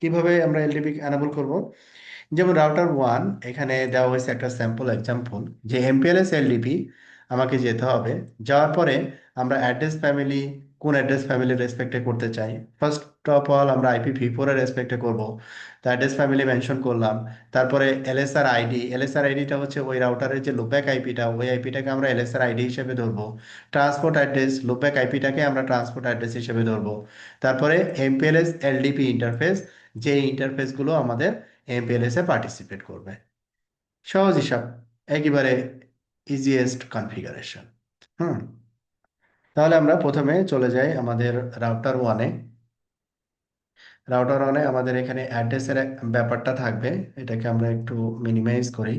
কিভাবে আমরা এলডিপি এনেবল করব? যেমন রাউটার ওয়ান, এখানে দেওয়া হয়েছে একটা স্যাম্পল এক্সাম্পল, যে এমপিএলএস এলডিপি আমাকে যেতে হবে, যাওয়ার পরে আমরা অ্যাড্রেস ফ্যামিলি, কোন অ্যাড্রেস ফ্যামিলি রেসপেক্টে করতে চাই, ফার্স্ট অফ অল আমরা IPv4 এর রেসপেক্টে করব। তো অ্যাড্রেস ফ্যামিলি মেনশন করলাম, তারপরে এলএসআর আইডি, এলএসআর আইডিটা হচ্ছে ওই রাউটারের যে লুপব্যাক আইপিটা, ওই আইপিটাকে আমরা এলএসআর আইডি হিসেবে ধরবো। ট্রান্সপোর্ট অ্যাড্রেস, লুপব্যাক আইপিটাকে আমরা ট্রান্সপোর্ট অ্যাড্রেস হিসেবে ধরবো। তারপরে এমপিএলএস এলডিপি ইন্টারফেস, যে ইন্টারফেসগুলো আমাদের এমপিএলএস এ পার্টিসিপেট করবে। সহজ হিসাব, একেবারে ইজিয়েস্ট কনফিগারেশন। হুম, তাহলে আমরা প্রথমে চলে যাই আমাদের রাউটার ওয়ানে। রাউটার ওয়ানে আমাদের এখানে অ্যাড্রেসের ব্যাপারটা থাকবে, এটাকে আমরা একটু মিনিমাইজ করি।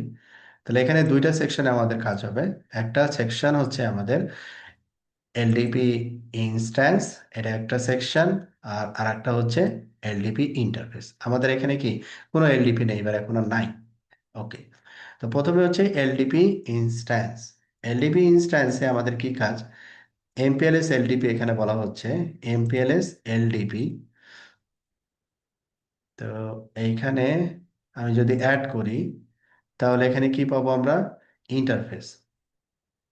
তাহলে এখানে দুইটা সেকশনে আমাদের কাজ হবে। একটা সেকশন হচ্ছে আমাদের এলডিপি ইনস্ট্যান্স, এটা একটা সেকশন। আর আরেকটা হচ্ছে এলডিপি ইন্টারফেস। আমাদের এখানে কি কোনো এলডিপি নেই, এবার এখন আর নাই। ওকে, তো প্রথমে হচ্ছে এলডিপি ইনস্ট্যান্স। এলডিপি ইনস্ট্যান্সে আমাদের কি কাজ, এমপিএলএস এলডিপি এখানে বলা হচ্ছে, এমপিএলএস এলডিপি। তো এইখানে আমি যদি অ্যাড করি, তাহলে এখানে কি পাবো আমরা, ইন্টারফেস।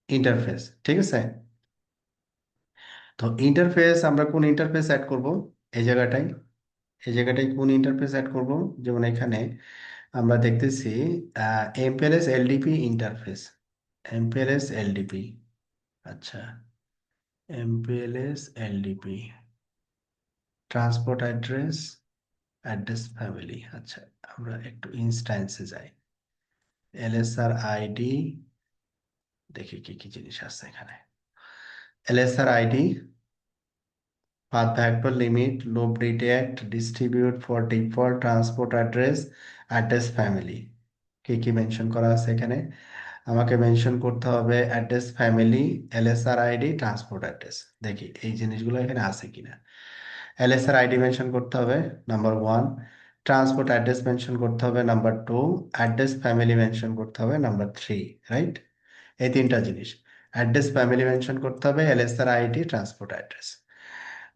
ইন্টারফেস, ঠিক আছে। তো ইন্টারফেস আমরা কোন ইন্টারফেস অ্যাড করব, এই জায়গাটায়, এই জায়গাটায় কোন ইন্টারফেস অ্যাড করব, যেমন এখানে আমরা দেখতেছি MPLS LDP interface, MPLS LDP. আচ্ছা, MPLS LDP transport address, address family. আচ্ছা, আমরা একটু ইনস্ট্যান্সে যাই, এলএসআর আইডি, দেখি কি কি জিনিস আছে এখানে। এলএসআর ID, path vector limit, loop detect, distribute for default transport address, address family। কি কি মেনশন করা আছে এখানে, আমাকে মেনশন করতে হবে address family, LSR ID, transport address. দেখি এই জিনিসগুলো এখানে আছে কিনা। এলএসআর আইডি মেনশন করতে হবে number one, transport address mention করতে হবে number two, address family mention করতে হবে নাম্বার থ্রি, রাইট? এই তিনটা জিনিস, অ্যাড্রেস ফ্যামিলি মেনশন করতে হবে, এলএসআর আইডি, ট্রান্সপোর্ট অ্যাড্রেস।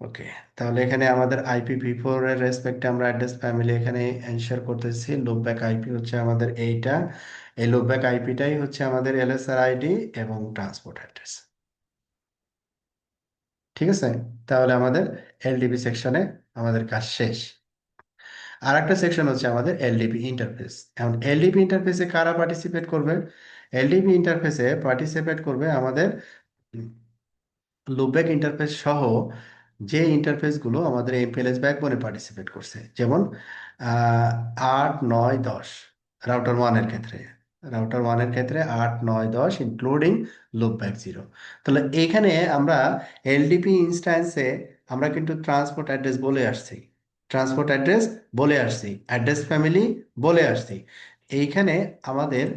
ওকে, তাহলে এখানে আমাদের IPv4 এর রেসপেক্টে আমরা অ্যাড্রেস ফ্যামিলি এখানে এনশিওর করতেছি, লুপব্যাক আইপি হচ্ছে আমাদের এইটা, এই লুপব্যাক আইপিটাই হচ্ছে আমাদের এলএসআর আইডি এবং ট্রান্সপোর্ট অ্যাড্রেস। ঠিক আছে, তাহলে আমাদের এলডিপি সেকশনে আমাদের কাজ শেষ। আর একটা সেকশন হচ্ছে আমাদের এলডিপি ইন্টারফেস। এখন এলডিপি ইন্টারফেসে কারা পার্টিসিপেট করবে, এলডিপি ইন্টারফেসে পার্টিসিপেট করবে আমাদের লুপব্যাক ইন্টারফেস সহ যে ইন্টারফেসগুলো আমাদের এমপিএলএস ব্যাকবোনে পার্টিসিপেট করছে, যেমন 8 9 10 রাউটার ওয়ানের ক্ষেত্রে, রাউটার ওয়ানের ক্ষেত্রে 8 9 10 ইনক্লুডিং লুপব্যাক জিরো। তাহলে এইখানে আমরা এলডিপি ইনস্ট্যান্সে আমরা কিন্তু ট্রান্সপোর্ট অ্যাড্রেস বলে আসছি, ট্রান্সপোর্ট অ্যাড্রেস বলে আসছি, অ্যাড্রেস ফ্যামিলি বলে আসছি। এইখানে আমাদের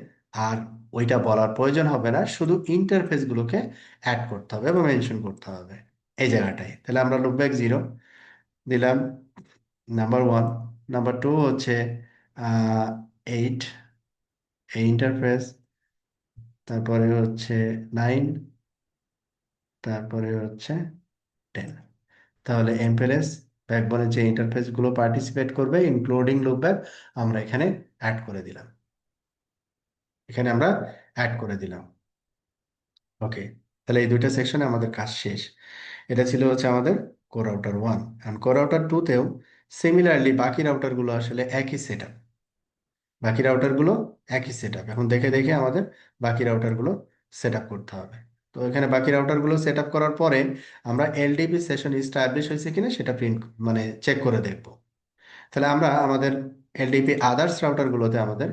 আর ওইটা বলার প্রয়োজন হবে না, শুধু ইন্টারফেসগুলোকে অ্যাড করতে হবে এবং মেনশন করতে হবে এই জায়গাটায়। তাহলে আমরা লুপব্যাক জিরো দিলাম নাম্বার ওয়ান, নাম্বার টু হচ্ছে 8, এই ইন্টারফেস, তারপরে হচ্ছে 9, তারপরে হচ্ছে 10। তাহলে এমপিএলএস ব্যাকবোনের যে ইন্টারফেসগুলো পার্টিসিপেট করবে ইনক্লুডিং লুপব্যাক আমরা এখানে অ্যাড করে দিলাম, এখানে আমরা অ্যাড করে দিলাম। ওকে, তাহলে এই দুইটা সেকশনে আমাদের কাজ শেষ। এটা ছিল হচ্ছে আমাদের কোর রাউটার ওয়ান। এখন কোর রাউটার টুতেও সিমিলারলি বাকি রাউটারগুলো আসলে একই সেট আপ, বাকি রাউটারগুলো একই সেট আপ। এখন দেখে দেখে আমাদের বাকি রাউটারগুলো সেট আপ করতে হবে। তো এখানে বাকি রাউটারগুলো সেট আপ করার পরে আমরা এলডিপি সেশন ইস্টাবলিশ হয়েছে কিনা সেটা প্রিন্ট মানে চেক করে দেখব। তাহলে আমরা আমাদের এলডিপি আদার্স রাউটারগুলোতে আমাদের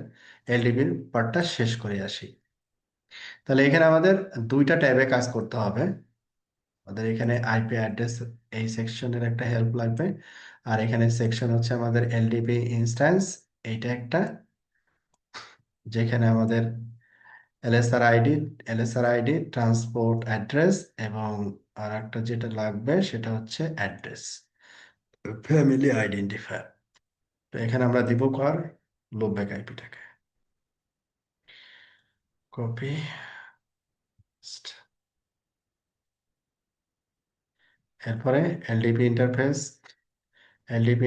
এলডিপির পার্টটা শেষ করে আসি। তাহলে এখানে আমাদের দুইটা ট্যাবে কাজ করতে হবে। আমাদের এখানে আইপি অ্যাড্রেস এই সেকশনের একটা হেল্প লাগবে, আর এখানে সেকশন হচ্ছে আমাদের এলডিপি ইনস্ট্যান্স, এইটা একটা, যেখানে আমাদের এলএসআর আইডি ট্রান্সপোর্ট অ্যাড্রেস, এবং আর একটা যেটা লাগবে সেটা হচ্ছে অ্যাড্রেস, ফ্যামিলি আইডেন্টিফায়ার। তো এখানে আমরা দিব কার লুপব্যাক আইপিটাকে কপি। এরপরে এলডিপি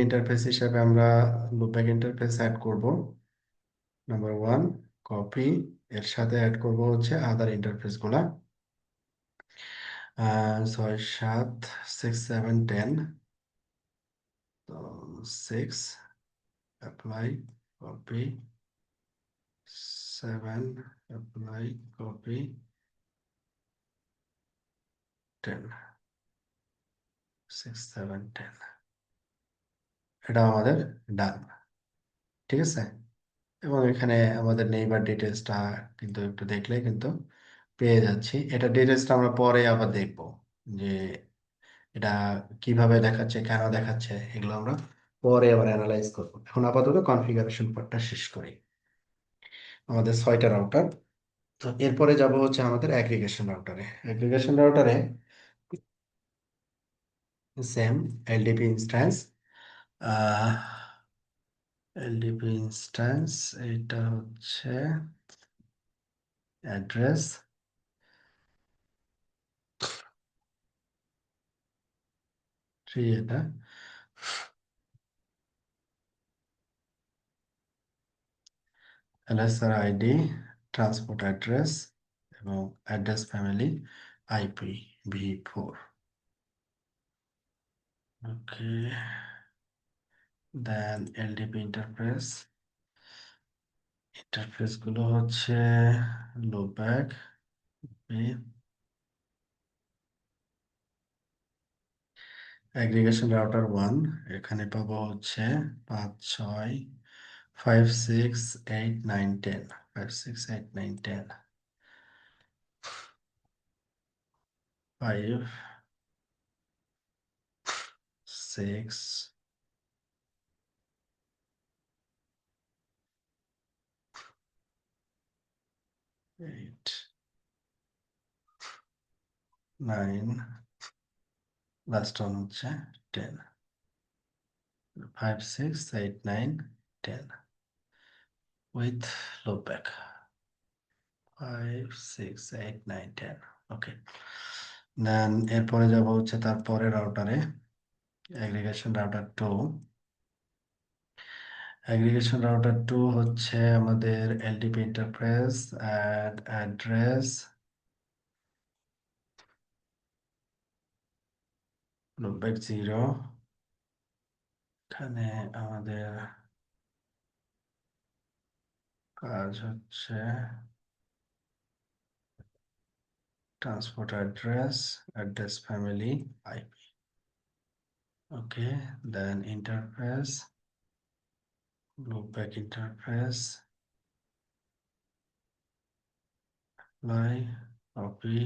ইন্টারফেস হিসাবে আমরা লুপব্যাক ইন্টারফেস অ্যাড করব। Number one, copy. এর সাথে অ্যাড করব হচ্ছে আদার ইন্টারফেস গুলা, 6 7 6 7 10। তো 6 অ্যাপ্লাই, কপি, 7 অ্যাপ্লাই, কপি, 10, 6 7 10। এটা আমাদের ডান, ঠিক আছে। এবং এখানে আমাদের নেইবার ডিটেলসটা কিন্তু একটু দেখলে কিন্তু পেয়ে যাচ্ছি। এটা ডিটেলসটা আমরা পরে আবার দেখব, যে এটা কিভাবে দেখাচ্ছে, কেন দেখাচ্ছে, এগুলো আমরা পরে আবার অ্যানালাইজ করব। এখন আপাতত কনফিগারেশন পার্টটা শেষ করি। আমাদের 6টা রাউটার। তো এরপরে যাব হচ্ছে আমাদের অ্যাগ্রিগেশন রাউটারে same LDP instance. LDP instance এটা হচ্ছে অ্যাড্রেস, থ্রি এটা, এলএসআর আইডি ট্রান্সপোর্ট অ্যাড্রেস, এবং address family IPv4। Okay, then LDP interface গুলো হচ্ছে লুপব্যাক, অ্যাগ্রিগেশন রাউটার ওয়ান। এখানে পাবো হচ্ছে 5 6 5 6 8 9 10, 5 6 8 9 10, 5 6 8 9, লাস্ট ওয়ান হচ্ছে 10, 5 6 8 9 10 উইথ লুপব্যাক 5 6 8 9 10। ওকে, দেন এরপরে যাব হচ্ছে তারপরে রাউটারে, অ্যাগ্রিগেশন রাউটার 2। অ্যাগ্রিগেশন রাউটার 2 হচ্ছে আমাদের এলডিপি ইন্টারফেস অ্যাড্রেস লুপব্যাক 0। এখানে আমাদের কাজ হচ্ছে ট্রান্সপোর্ট অ্যাড্রেস ফ্যামিলি আইপি। ওকে, দেন ইন্টারফেস লুপব্যাক ইন্টারফেস লাই কপি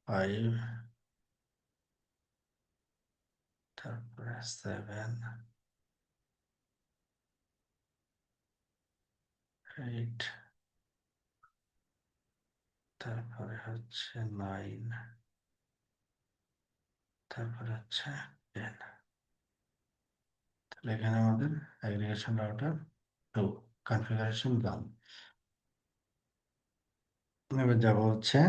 5, তারপরে 7 8, তারপরে হচ্ছে 9, তারপরে হচ্ছে 10। তাহলে এখানে আমাদের অ্যাগ্রিগেশন রাউটার 2 কনফিগারেশন ডান। এবার যাব হচ্ছে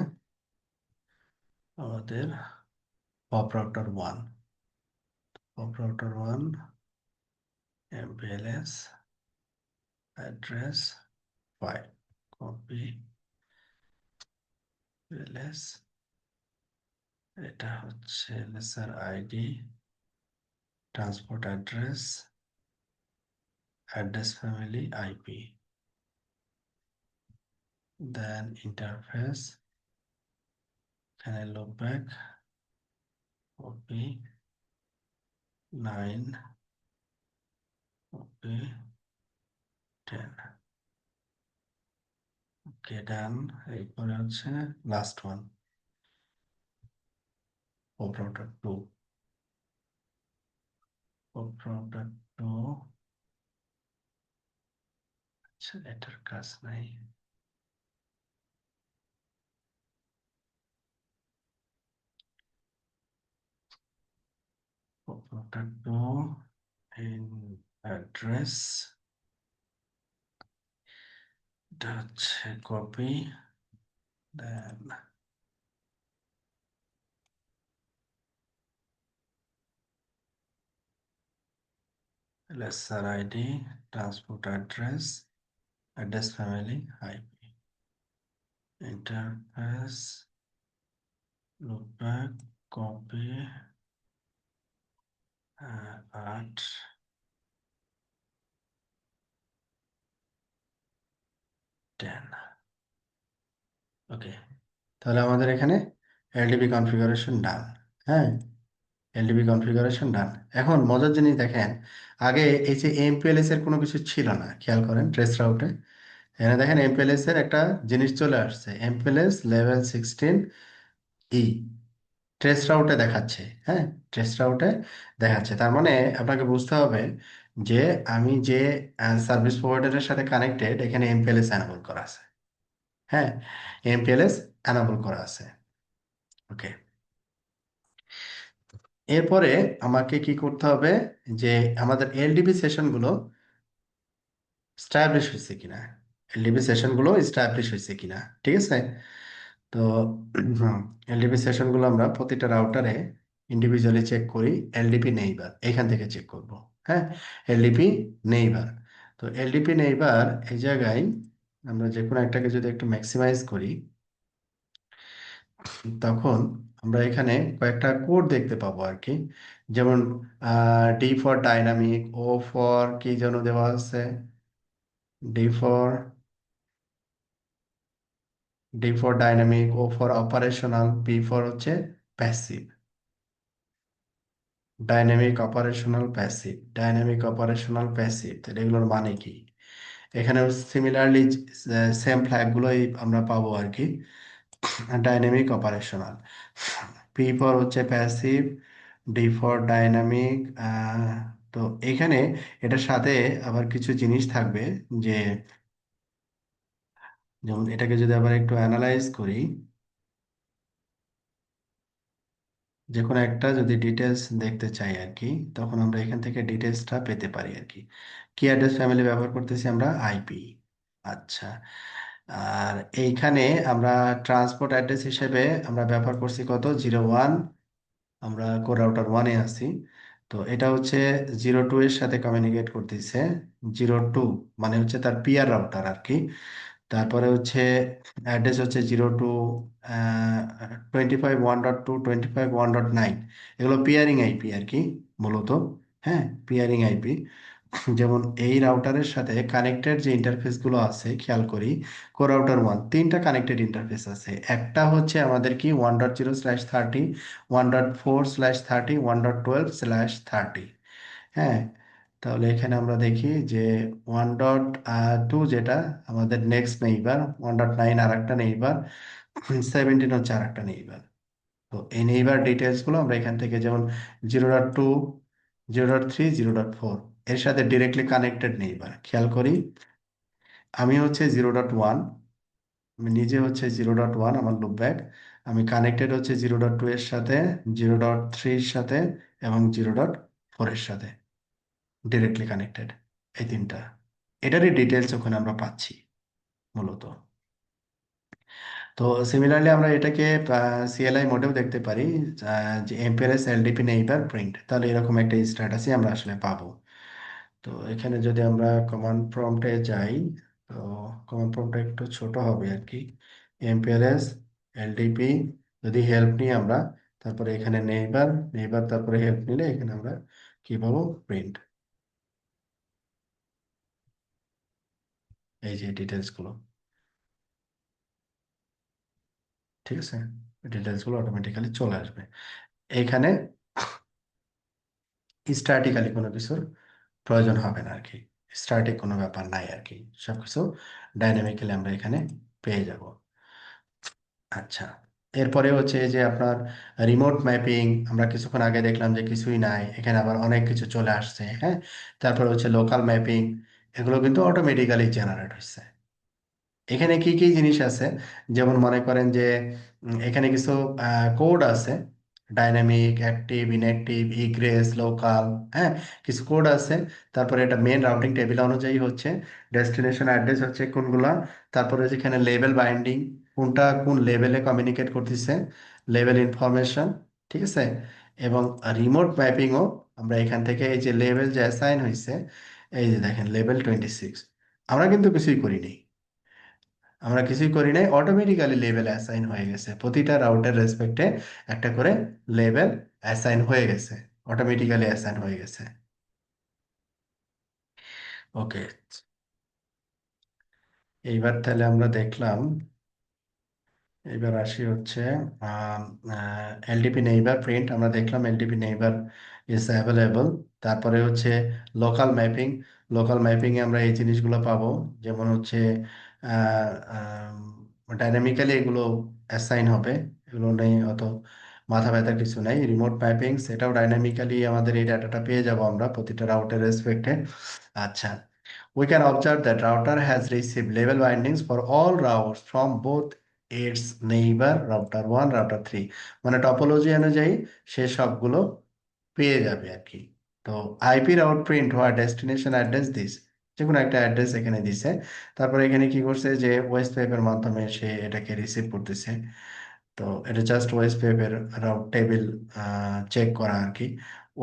আমাদের pop router 1 MPLS address 5, copy LS, এটা হচ্ছে LSR ID transport address family IP, then interface, এখানে লুপব্যাক কপি 9, কপি 10। ডান, এরপরে হচ্ছে last one pop router 2, pop router 2। আচ্ছা, এটার কাজ নাই। পপ রাউটার 2 in অ্যাড্রেস, এটা হচ্ছে copy, then lesser ID, transport address, address family, IP, interface, loopback, copy, 8, 10। Okay, তাহলে আমাদের এখানে এলডিবি কনফিগারেশন ডান। হ্যাঁ, এলডিবি কনফিগারেশন ডান। এখন মজার জিনিস দেখেন, আগে এই যে এমপিএলএস এর কোনো কিছু ছিল না, খেয়াল করেন ট্রেস রাউটে। এখানে দেখেন এমপিএলএস এর একটা জিনিস চলে আসছে, এমপিএলএস লেভেল 16 ই ট্রেস রাউটে দেখাচ্ছে। হ্যাঁ, ট্রেস রাউটে দেখাচ্ছে, তার মানে আপনাকে বুঝতে হবে যে আমি যে সার্ভিস প্রোভাইডারের সাথে কানেক্টেড, এখানে এমপিএলএস এনাবল করা আছে। হ্যাঁ, এমপিএলএস এনাবল করা আছে। ওকে, এরপরে আমাকে কি করতে হবে, যে আমাদের এলডিবি সেশনগুলো স্টাবলিশ হয়েছে কিনা, এলডিবি সেশনগুলো স্টাবলিশ হয়েছে কিনা, ঠিক আছে। তো এলডিপি সেশনগুলো আমরা প্রতিটা রাউটারে ইন্ডিভিজুয়ালি চেক করি। এলডিপি নেইবার এখান থেকে চেক করব। হ্যাঁ, এলডিপি নেইবার। তো এলডিপি নেইবার এই জায়গায় আমরা যে কোনো একটাকে যদি একটু ম্যাক্সিমাইজ করি, তখন আমরা এখানে কয়েকটা কোড দেখতে পাবো আর কি। যেমন D for dynamic, O for কি যেন দেওয়া আছে, D for D for dynamic, O for operational, P for হচ্ছে passive. Dynamic operational passive, dynamic operational passive, তাহলে এগুলোর মানে কি? এখানে সিমিলারলি সেম ফ্ল্যাগগুলোই আমরা পাবো আর কি। ডাইনামিক অপারেশনাল, পি ফর হচ্ছে প্যাসিভ, ডি ফর ডাইনামিক। তো এখানে এটার সাথে আবার কিছু জিনিস থাকবে, যে যেমন এটাকে যদি আবার একটু অ্যানালাইজ করি, যে কোনো একটা যদি ডিটেলস দেখতে চাই আর কি, তখন আমরা এখান থেকে ডিটেলসটা পেতে পারি আর কি। কি অ্যাড্রেস ফ্যামিলি ব্যবহার করতেছি আমরা? আইপি। আচ্ছা, আর এইখানে আমরা ট্রান্সপোর্ট অ্যাড্রেস হিসেবে আমরা ব্যবহার করছি কত? 01। আমরা কোর রাউটার 1-এ আছি। তো এটা হচ্ছে 02 এর সাথে কমিউনিকেট করতেছে। 02 মানে হচ্ছে তার পিয়ার রাউটার আর কি। তারপরে হচ্ছে অ্যাড্রেস হচ্ছে 02, 25.1.2, 25.1.9, এগুলো পিয়ারিং আইপি আর কি মূলত। হ্যাঁ, পিয়ারিং আইপি। যেমন এই রাউটারের সাথে কানেক্টেড যে ইন্টারফেসগুলো আছে, খেয়াল করি কোর রাউটার 1 তিনটা কানেক্টেড ইন্টারফেস আছে। একটা হচ্ছে আমাদের কি 1.0/30, 1.4/30, 1.12/30। হ্যাঁ, তাহলে এখানে আমরা দেখি যে 1.2 যেটা আমাদের নেক্সট নেইবার, 1.9 আর একটা নেইবার, 17 হচ্ছে আর একটা নেইবার। তো এই নেইবার ডিটেলস গুলো আমরা এখান থেকে, যেমন 0.2, 0.3, 0.4 এর সাথে ডিরেক্টলি কানেক্টেড নেইবার, খেয়াল করি আমি হচ্ছে 0.1, আমি নিজে হচ্ছে 0.1 আমার লুপ ব্যাক, আমি কানেক্টেড হচ্ছে 0.2 এর সাথে, 0.3 এর সাথে এবং 0.4 এর সাথে, ডিরেক্টলি কানেক্টেড এই তিনটা। এটারই ডিটেলস ওখানে আমরা পাচ্ছি মূলত। তো সিমিলারলি আমরা এটাকে সিএলআই মোডেও দেখতে পারি, যে এমপিআরএস এলডিপি নেইবার প্রিন্ট, তাহলে এরকম একটা স্ট্যাটাসই আমরা আসলে পাবো। তো এখানে যদি আমরা কমান্ড প্রম্পটে যাই, তো কমান্ড প্রম্পটটা একটু ছোট হবে আর কি। এমপিআরএস এলডিপি, যদি হেল্প নিই আমরা, তারপরে এখানে নেইবার, নেইবার তারপরে হেল্প নিলে এখানে আমরা কি পাবো? প্রিন্ট। এই যে ডিটেলস গুলো, ঠিক আছে, ডিটেলস গুলো অটোমেটিক্যালি চলে আসবে এইখানে। স্ট্যাটিক্যালি কোনো কিছুর প্রয়োজন হবে না আর কি, স্ট্যাটিক কোনো ব্যাপার নাই আর কি, সবকিছু ডাইনামিক্যালি আমরা এখানে পেয়ে যাব। আচ্ছা, এরপরে হচ্ছে যে আপনার রিমোট ম্যাপিং, আমরা কিছুক্ষণ আগে দেখলাম যে কিছুই নাই, এখানে আবার অনেক কিছু চলে আসছে। হ্যাঁ, তারপরে হচ্ছে লোকাল ম্যাপিং, এগুলো কিন্তু অটোমেটিক্যালি জেনারেট হচ্ছে। এখানে কি কি জিনিস আছে, যেমন মনে করেন যে এখানে কিছু কোড আছে, dynamic, active, inactive, egress, local. হ্যাঁ, কিছু কোড আছে। তারপরে এটা মেন রাউটিং টেবিল অনুযায়ী হচ্ছে ডেস্টিনেশন অ্যাড্রেস হচ্ছে কোনগুলা। তারপরে যেখানে লেভেল বাইন্ডিং, কোনটা কোন লেভেলে কমিউনিকেট করতেছে, লেভেল ইনফরমেশন। ঠিক আছে। এবং রিমোট ম্যাপিংও আমরা এখান থেকে এই যে লেভেল যে অ্যাসাইন হয়েছে, এই যে দেখেন লেভেল 26, আমরা কিন্তু কিছুই করিনি। আমরা কিছুই করি নাই, অটোমেটিক্যালি লেভেল অ্যাসাইন হয়ে গেছে, প্রতিটা রাউটের রেসপেক্টে একটা করে লেভেল অ্যাসাইন হয়ে গেছে, অটোমেটিক্যালি অ্যাসাইন হয়ে গেছে। ওকে, এইবার তাহলে আমরা দেখলাম, এবার আসি হচ্ছে এলডিপি নেইবার প্রিন্ট, আমরা দেখলাম এলডিপি নেইবার ইজ অ্যাভেলেবল। তারপরে হচ্ছে লোকাল ম্যাপিং, লোকাল ম্যাপিং এ আমরা এই জিনিসগুলো পাবো, যেমন হচ্ছে ডাইনামিক্যালি এগুলো অ্যাসাইন হবে, এগুলো নেই অত মাথা ব্যথার কিছু নেই। রিমোট ম্যাপিং, সেটাও ডাইনামিক্যালি আমাদের এই ডাটাটা পেয়ে যাব আমরা প্রতিটা রাউটের রেসপেক্টে। আচ্ছা, we can observe that router has received label bindings for all routes from both its neighbor router 1 router 3, মানে টপোলজি অনুযায়ী সে সবগুলো পেয়ে যাবে আর কি। তো IP route print where destination address this, যে কোনো একটা অ্যাড্রেস এখানে দিছে। তারপরে এখানে কি করছে যে ওয়েস্ট পেপের মাধ্যমে সে এটাকে রিসিভ করতেছে। তো এটা জাস্ট ওয়েস্ট পেপের রাউট টেবিল চেক করা আর কি।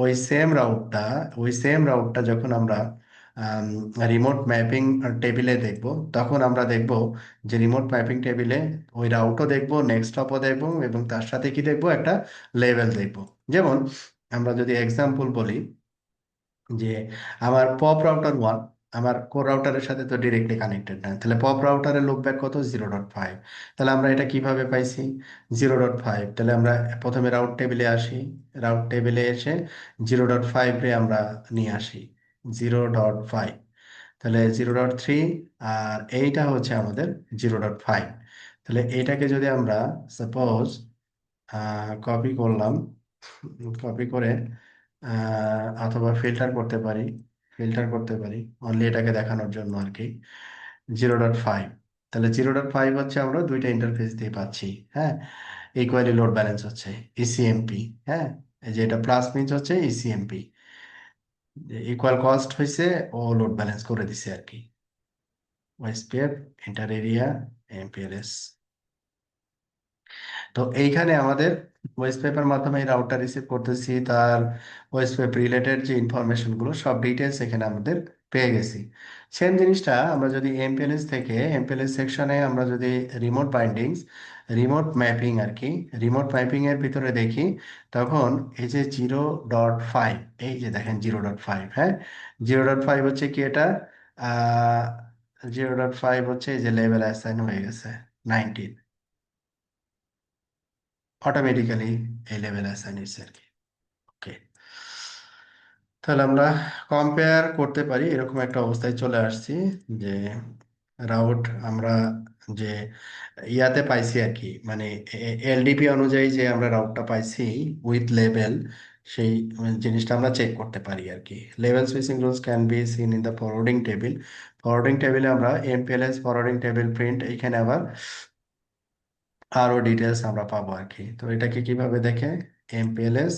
ওই সেম রাউটটা, ওই সেম রাউটটা যখন আমরা রিমোট ম্যাপিং টেবিলে দেখব, তখন আমরা দেখব যে রিমোট ম্যাপিং টেবিলে ওই রাউটও দেখব, নেক্সট হপও দেখব, এবং তার সাথে কি দেখব, একটা লেভেল দেখব। যেমন আমরা যদি এক্সাম্পল বলি যে আমার পপ রাউটার 1 আমার কোর রাউটারের সাথে তো ডিরেক্টলি কানেক্টেড না, তাহলে পপ রাউটারের লুপ ব্যাক কত, 0.5। তাহলে আমরা এটা কিভাবে পাইছি 0.5? তাহলে আমরা প্রথমে রাউট টেবিলে আসি, রাউট টেবিলে এসে 0.5 রে আমরা নিয়ে আসি 0.5, তাহলে 0.3, আর এইটা হচ্ছে আমাদের 0.5। তাহলে এইটাকে যদি আমরা সাপোজ কপি করলাম, কপি করে অথবা ফিল্টার করতে পারি, ফিল্টার করতে পারি অনলি এটাকে দেখানোর জন্য আর কি। 0.5, তাহলে 0.5 হচ্ছে আমরা দুইটা ইন্টারফেস দিয়ে পাচ্ছি। হ্যাঁ, ইকুয়ালি লোড ব্যালেন্স হচ্ছে ইসিএমপি। হ্যাঁ, এই যে এটা প্লাস মিনস হচ্ছে ইসিএমপি, ইকুয়াল কস্ট হয়েছে, ও লোড ব্যালেন্স করে দিছে আর কি। OSPF inter area MPLS. তো এইখানে আমাদের ওয়েস্ট পেপার মাধ্যমে রাউটার রিসিভ করতেছি, তার ওয়েস্ট পেপ রিলেটেড যে ইনফরমেশন গুলো সব ডিটেলস এখানে আমাদের পেয়ে গেছি। সেম জিনিসটা আমরা যদি এমপিএলএস থেকে এমপিএলএস সেকশনে আমরা যদি রিমোট বাইন্ডিংস, রিমোট ম্যাপিং আর কি, রিমোট ম্যাপিং এর ভিতরে দেখি, তখন এই যে 0.5, এই যে দেখেন 0.5। হ্যাঁ, 0.5 হচ্ছে কি এটা, 0.5 হচ্ছে এই যে লেভেল অ্যাসাইন হয়ে গেছে 19, অটোমেটিক্যালি এই লেভেল অ্যাসাইন হয়েছে আর কি। ওকে, তাহলে আমরা কম্পেয়ার করতে পারি, এরকম একটা অবস্থায় চলে আসছি যে রাউট আমরা যে ইয়াতে পাইছি আর কি, মানে এলডিপি অনুযায়ী যে আমরা রাউটটা পাইছি উইথ লেভেল, সেই জিনিসটা আমরা চেক করতে পারি আর কি। Level switching rules can be seen in the forwarding table, forwarding টেবিলে আমরা এমপিএলএস ফরওয়ার্ডিং টেবিল প্রিন্ট, এখানে আবার আরো ডিটেলস আমরা পাবো আর কি। তো এটাকে কিভাবে দেখে, এমপিএলএস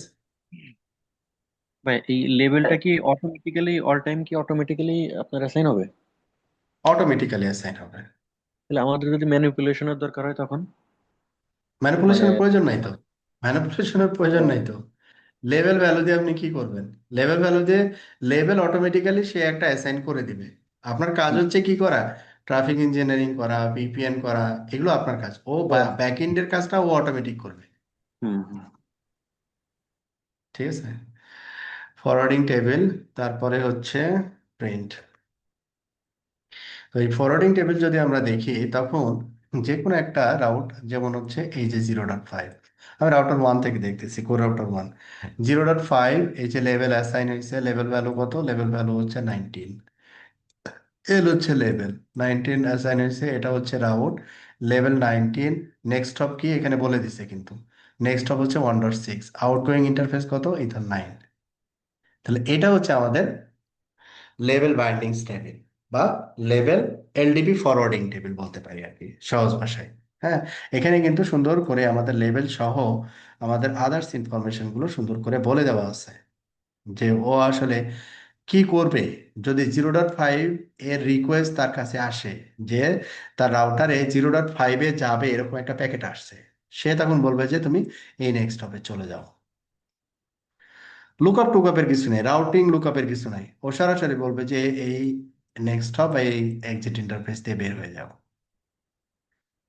ভাই এই লেভেলটা কি অটোমেটিক্যালি অল টাইম কি অটোমেটিক্যালি আপনার অ্যাসাইন হবে? অটোমেটিক্যালি অ্যাসাইন হবে। তাহলে আমাদের যদি ম্যানিপুলেশনের দরকার হয় তখন? মানে ম্যানিপুলেশনের প্রয়োজন নাই তো, ম্যানিপুলেশনের প্রয়োজন নাই তো। লেভেল ভ্যালু দিয়ে আপনি কি করবেন, লেভেল ভ্যালু দিয়ে লেভেল অটোমেটিক্যালি সে একটা অ্যাসাইন করে দিবে। আপনার কাজ হচ্ছে কি করা, ট্রাফিক ইঞ্জিনিয়ারিং করা, ভিপিএন করা, এগুলো আপনার কাজ। ও ও, ব্যাক এন্ডের কাজটা ও অটোমেটিক করবে। হুম হুম। ঠিক আছে, ফরওয়ার্ডিং টেবিল, তারপরে হচ্ছে প্রিন্ট। তো এই ফরওয়ার্ডিং টেবিল যদি আমরা দেখি, তখন যে কোনো একটা রাউট, যেমন হচ্ছে এই যে 0.5, আমি রাউটার 1 থেকে দেখতেছি, কোর রাউটার 1, 0.5, এই যে লেভেল অ্যাসাইন হয়েছে, লেভেল ভ্যালু কত, লেভেল ভ্যালু হচ্ছে 19, এল হচ্ছে লেভেল 19 অ্যাসাইন হয়েছে, এটা হচ্ছে রাউট, লেভেল 19, নেক্সট হপ কি এখানে বলে দিছে কিন্তু, নেক্সট হপ হচ্ছে 1.6, আউটগোয়িং ইন্টারফেস কত, ইথার 9। তাহলে এটা হচ্ছে আমাদের লেভেল বাইন্ডিংস টেবিল বা লেভেল এলডিপি ফরওয়ার্ডিং টেবিল বলতে পারি আর কি সহজ ভাষায়। হ্যাঁ, এখানে কিন্তু সুন্দর করে আমাদের লেভেল সহ আমাদের আদার্স ইনফরমেশন গুলো সুন্দর করে বলে দেওয়া আছে, যে ও আসলে কি করবে যদি 0.5 এর রিকোয়েস্ট তার কাছে আসে, যে তার রাউটারে 0.5-এ যাবে এরকম একটা প্যাকেট আসছে, সে তখন বলবে যে তুমি এই নেক্সট হপে চলে যাও। লুকআপ টুকআপের কিছু নেই, রাউটিং লুকআপের কিছু নাই, ও সরাসরি বলবে যে এই নেক্সট হপ এই এক্সিট ইন্টারফেস দিয়ে বের হয়ে যাও।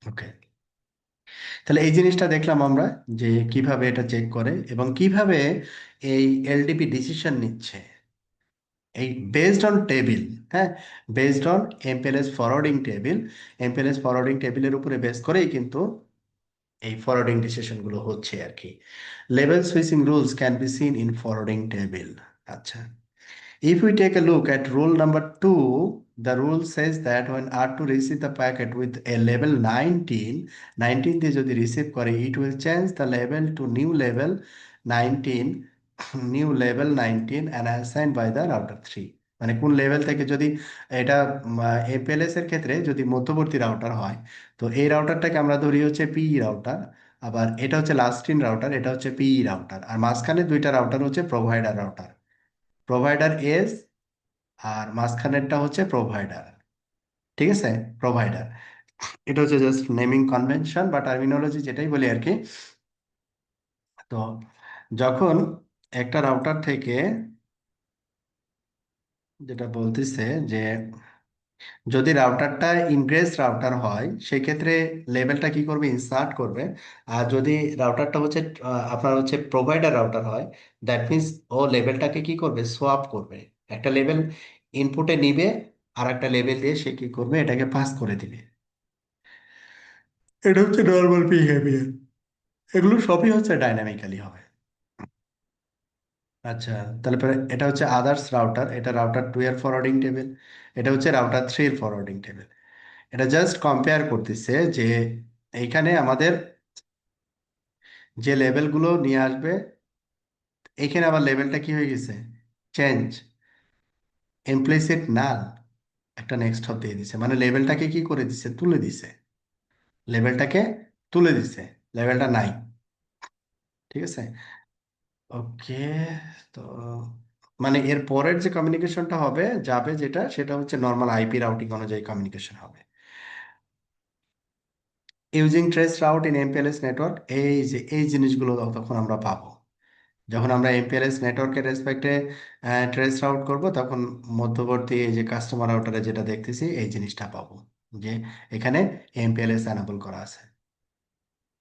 ওকে, তাহলে এই জিনিসটা দেখলাম আমরা, যে কিভাবে এটা চেক করে এবং কিভাবে এই এলডিপি ডিসিশন নিচ্ছে এই বেসড অন টেবিল। হ্যাঁ, based on MPLS forwarding table, MPLS forwarding টেবিলের উপরে বেস করেই কিন্তু এই ফরওয়ার্ডিং ডিসিশন গুলো হচ্ছে আর কি। Level switching rules can be seen in forwarding table. আচ্ছা, if we take a look at rule number 2, the rule says that when R2 receive the packet with a level 19, 19 দিয়ে যদি রিসিভ করে, it will change the label to new level 19, new level 19 and assigned by the router 3। মানে কোন লেভেল থেকে যদি এটা এপিএলএস এর ক্ষেত্রে যদি মধ্যবর্তী রাউটার হয়, তো এই রাউটারটাকে আমরা ধরি হচ্ছে পিই রাউটার, আবার এটা হচ্ছে লাস্ট ইন রাউটার, এটা হচ্ছে পিই রাউটার, আর মাঝখানে দুইটা রাউটার হচ্ছে প্রোভাইডার রাউটার, প্রোভাইডার এস, আর মাঝখানেরটা হচ্ছে প্রোভাইডার। ঠিক আছে, প্রোভাইডার, এটা হচ্ছে জাস্ট নেমিং কনভেনশন বা টার্মিনোলজি যেটাই বলি আর কি। তো যখন একটা রাউটার থেকে, যেটা বলতেছে যে যদি রাউটারটা ইনগ্রেস রাউটার হয় সেক্ষেত্রে লেভেলটা কি করবে, ইনসার্ট করবে। আর যদি রাউটারটা হচ্ছে আপনার হচ্ছে প্রোভাইডার রাউটার হয়, দ্যাট মিন্স ও লেভেলটাকে কি করবে, সোয়াপ করবে। একটা লেভেল ইনপুটে নিবে, আর একটা লেভেল দিয়ে সে কি করবে, এটাকে পাস করে দিবে। এটা হচ্ছে নর্মাল বিহেভিয়ার, এগুলো সবই হচ্ছে ডাইনামিক্যালি হবে। আচ্ছা, তাহলে পরে এটা হচ্ছে আদার্স রাউটার, এটা রাউটার 2 এর ফরওয়ার্ডিং টেবিল, এটা হচ্ছে রাউটার 3 এর ফরওয়ার্ডিং টেবিল। এটা জাস্ট কম্পেয়ার করতেছে যে এইখানে আমাদের যে লেভেলগুলো নিয়ে আসবে, এখানে আবার লেভেলটা কি হয়ে গেছে, চেঞ্জ, ইমপ্লিসিট নাল, একটা নেক্সট হপ দিয়ে দিছে, মানে লেভেলটাকে কি করে দিছে, তুলে দিছে, লেভেলটাকে তুলে দিছে, লেভেলটা নাই। ঠিক আছে, ওকে। তো মানে এর পরের যে কমিউনিকেশনটা হবে যাবে, যেটা সেটা হচ্ছে নর্মাল আইপি রাউটিং অনুযায়ী কমিউনিকেশন হবে। Using trace route in MPLS network, এই যে এই জিনিসগুলো তখন আমরা পাবো যখন আমরা এমপিএলএস নেটওয়ার্কের রেসপেক্টে ট্রেস রাউট করব, তখন মধ্যবর্তী এই যে কাস্টমার রাউটারে যেটা দেখতেছি এই জিনিসটা পাবো, যে এখানে এমপিএলএস অ্যানাবল করা আছে,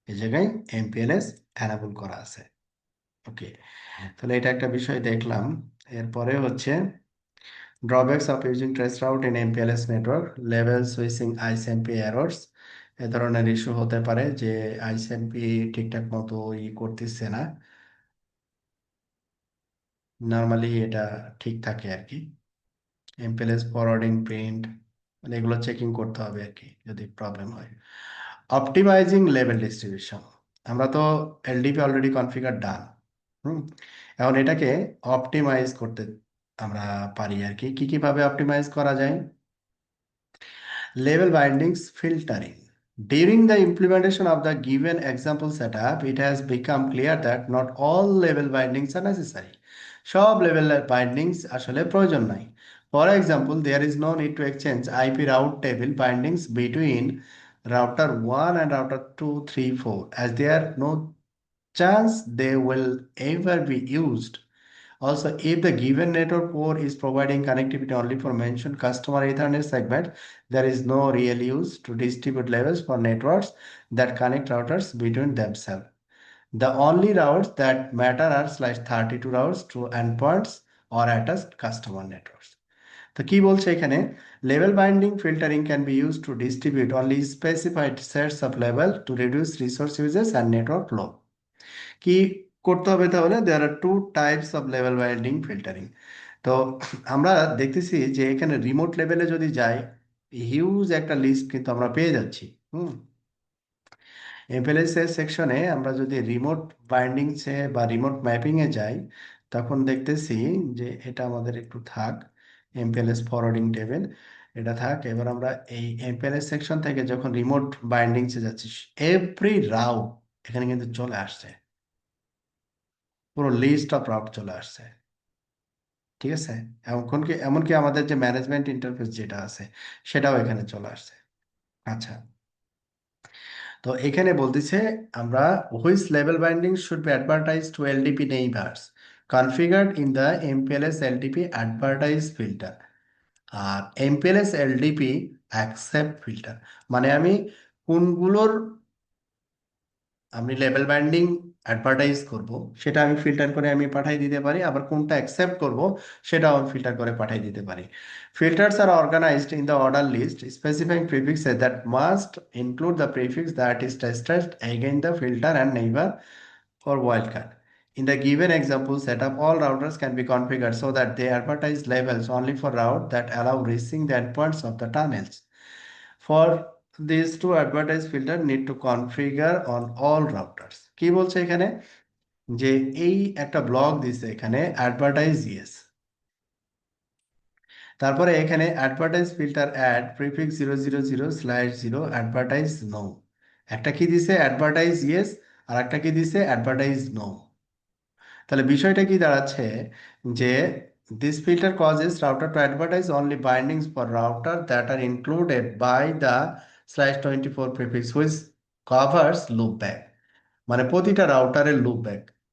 এই জায়গায় এমপিএলএস অ্যানাবল করা আছে। ওকে, তাহলে এটা একটা বিষয় দেখলাম। এরপরে হচ্ছে drawbacks of using traceroute in MPLS network, level switching ISMP errors। এ ধরনের ইস্যু হতে পারে যে আইসিএমপি ঠিকঠাক মতো করতেছে না, নর্মালি এটা ঠিক থাকে আর কি। এমপিএলএস ফরওয়ার্ডিং প্রিন্ট, মানে এগুলো চেকিং করতে হবে আর কি যদি প্রবলেম হয়। অপটিমাইজিং লেভেল ডিস্ট্রিবিউশন, আমরা তো এলডিপি অলরেডি কনফিগার ডান। হুম, এখন এটাকে অপটিমাইজ করতে আমরা পারি আর কি, কিভাবে অপটিমাইজ করা যায়। Label bindings filtering. During the implementation of the given example setup, it has become clear that not all label bindings are necessary. সব লেভেল বাইন্ডিংস আসলে প্রয়োজন নাই। For example, there is no need to exchange IP route table bindings between router 1 and router 2, 3, 4, as there no chance they will ever be used. Also, if the given network core is providing connectivity only for mentioned customer Ethernet segment, there is no real use to distribute labels for networks that connect routers between themselves. The only routes that matter are /32 routes to endpoints or at a customer networks. তো কি বলছে এখানে, level binding filtering can be use to distribute only specified sets of level to reduce resource usages and network load. কি করতে হবে তাহলে, there are two types of level binding filtering. তো আমরা দেখতেছি যে এখানে রিমোট লেভেলে যদি যাই, হিউজ একটা লিস্ট কিন্তু আমরা পেয়ে যাচ্ছি। হুম, এমপিএলএস এর সেকশনে আমরা যদি রিমোট বাইন্ডিংসে বা রিমোট ম্যাপিংয়ে যাই, তখন দেখতেছি যে এটা আমাদের একটু থাক, এমপিএলএস ফরওয়ার্ডিং টেবিল এটা থাক। এবার আমরা এই এমপিএলএস সেকশন থেকে যখন রিমোট বাইন্ডিংসে যাচ্ছি, এভরি রাউট এখানে কিন্তু চলে আসছে, পুরো লিস্ট অফ রাউট চলে আসছে। ঠিক আছে, এমনকি এমনকি আমাদের যে ম্যানেজমেন্ট ইন্টারফেস যেটা আছে সেটাও এখানে চলে আসছে। আচ্ছা, তো এখানে বলতেছে আমরা হুইচ লেভেল binding should be advertise to LDP neighbours configured in the MPLS LDP advertise filter আর এমপিএলএস এলডিপি অ্যাকসেপ্ট ফিল্টার। মানে আমি কোনগুলোর আমি লেভেল বাইন্ডিং অ্যাডভার্টাইজ করব সেটা আমি ফিল্টার করে আমি পাঠিয়ে দিতে পারি, আবার কোনটা অ্যাকসেপ্ট করব সেটাও আমি ফিল্টার করে পাঠিয়ে দিতে পারি। Filters are organized in the order list specifying prefixes that must include the prefix that is tested against the filter and neighbor or wildcard. In the given example setup, all routers can be configured so that they advertise labels only for routes that allow reaching the endpoints of the tunnels. For these to advertise filter need to configure on all routers. কি বলছে এখানে, যে এই একটা ব্লক দিছে এখানে অ্যাডভার্টাইজ ইয়েস, তারপরে এখানে advertise filter add prefix 000/0 advertise no. একটা কি দিছে অ্যাডভার্টাইজ ইয়েস, আর একটা কি দিছে অ্যাডভার্টাইজ নো। তাহলে বিষয়টা কি দাঁড়াচ্ছে, যে this filter causes router to advertise only bindings for router that are included by the /24 prefix which covers loopback। মানে প্রতিটা রাউটারের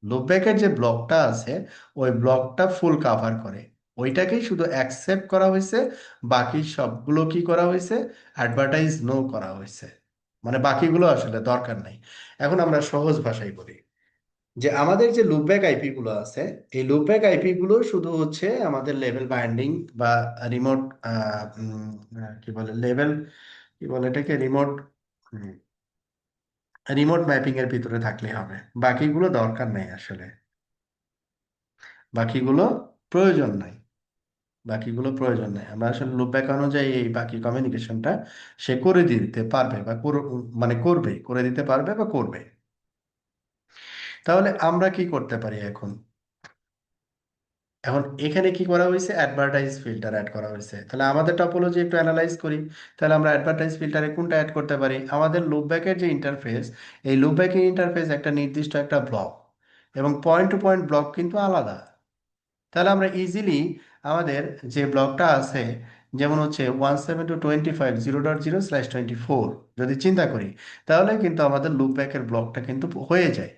লুপব্যাকের যে ব্লকটা আছে ওই ব্লকটা ফুল কাভার করে, ওইটাকেই শুধু অ্যাকসেপ্ট করা হয়েছে, বাকি সবগুলো কি করা হয়েছে, অ্যাডভার্টাইজ নো করা হয়েছে। মানে বাকিগুলো আসলে দরকার নাই। এখন আমরা সহজ ভাষায় বলি যে আমাদের যে লুপব্যাক আইপি গুলো আছে, এই লুপব্যাক আইপি গুলো শুধু হচ্ছে আমাদের লেভেল বাইন্ডিং বা রিমোট কি বলে লেভেল, কি বলে এটাকে রিমোট রিমোট ম্যাপিং এর ভিতরে থাকলে হবে, বাকিগুলো দরকার নেই আসলে, বাকিগুলো প্রয়োজন নাই, বাকিগুলো প্রয়োজন নাই। আমরা আসলে লুপব্যাক অনুযায়ী এই বাকি কমিউনিকেশনটা সে করে দিতে পারবে বা মানে করবে, করে দিতে পারবে বা করবে। তাহলে আমরা কি করতে পারি এখন, এখন এখানে কি করা হয়েছে অ্যাডভার্টাইজ ফিল্টার অ্যাড করা হয়েছে, তাহলে আমাদের টপোলজি একটু অ্যানালাইজ করি। তাহলে আমরা অ্যাডভার্টাইজ ফিল্টারে কোনটা অ্যাড করতে পারি, আমাদের লুপব্যাকের যে ইন্টারফেস, এই লুপব্যাকের ইন্টারফেস একটা নির্দিষ্ট একটা ব্লক, এবং পয়েন্ট টু পয়েন্ট ব্লক কিন্তু আলাদা। তাহলে আমরা ইজিলি আমাদের যে ব্লকটা আছে, যেমন হচ্ছে 172.25.0.0/24 যদি চিন্তা করি, তাহলে কিন্তু আমাদের লুপব্যাকের ব্লকটা কিন্তু হয়ে যায়।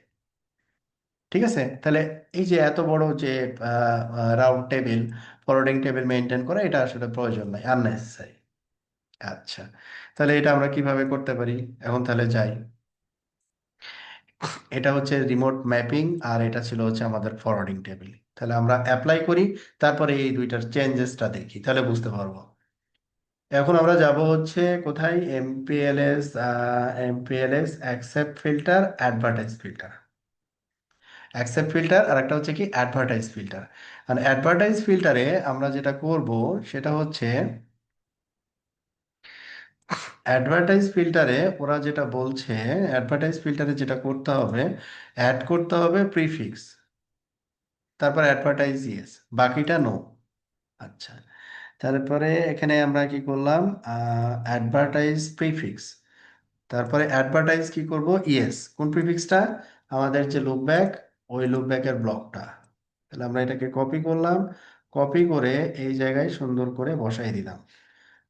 ঠিক আছে, তাহলে এই যে এত বড় যে round table forwarding table maintain করা, এটা আসলে প্রয়োজন নাই, আননেসেসারি। আচ্ছা, তাহলে এটা আমরা কিভাবে করতে পারি, এখন তাহলে যাই। এটা হচ্ছে রিমোট ম্যাপিং আর এটা ছিল হচ্ছে আমাদের ফরওয়ার্ডিং টেবিল। তাহলে আমরা অ্যাপ্লাই করি, তারপরে এই দুইটার চেঞ্জেসটা দেখি, তাহলে বুঝতে পারবো। এখন আমরা যাব হচ্ছে কোথায়, MPLS, MPLS accept filter, advertise filter. Accept filter আর একটা হচ্ছে কি অ্যাডভার্টাইজ ফিল্টার। আর অ্যাডভার্টাইজ ফিল্টারে আমরা যেটা করব সেটা হচ্ছে, অ্যাডভার্টাইজ ফিল্টারে ওরা যেটা বলছে, অ্যাডভার্টাইজ ফিল্টারে যেটা করতে হবে, অ্যাড করতে হবে প্রিফিক্স, তারপর অ্যাডভার্টাইজ ইয়েস, বাকিটা নো। আচ্ছা, তারপরে এখানে আমরা কি করলাম, অ্যাডভার্টাইজ প্রিফিক্স, তারপরে অ্যাডভার্টাইজ কি করব ইয়েস, কোন প্রিফিক্সটা, আমাদের যে লুপব্যাক, ওই লুপব্যাকের ব্লকটা। তাহলে আমরা এটাকে কপি করলাম, কপি করে এই জায়গায় সুন্দর করে বসাই দিলাম,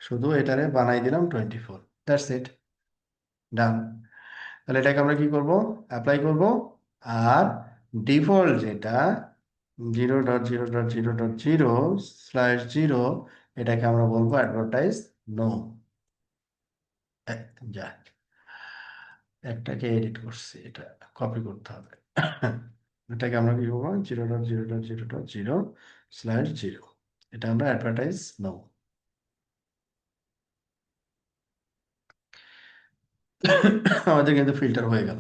শুধু এটারে বানাই দিলাম 24, দ্যাটস ইট, ডান। তাহলে এটাকে আমরা কি করব, অ্যাপ্লাই করব। আর ডিফল্ট যেটা 0.0.0.0/0, এটাকে আমরা বলবো অ্যাডভার্টাইজ নো। যা, একটাকে এডিট করছি, এটা কপি করতে হবে। এটাকে আমরা কি করবো, 0.0.0.0/0, এটা আমরা অ্যাডভার্টাইজ নো। আমাদের কিন্তু ফিল্টার হয়ে গেল,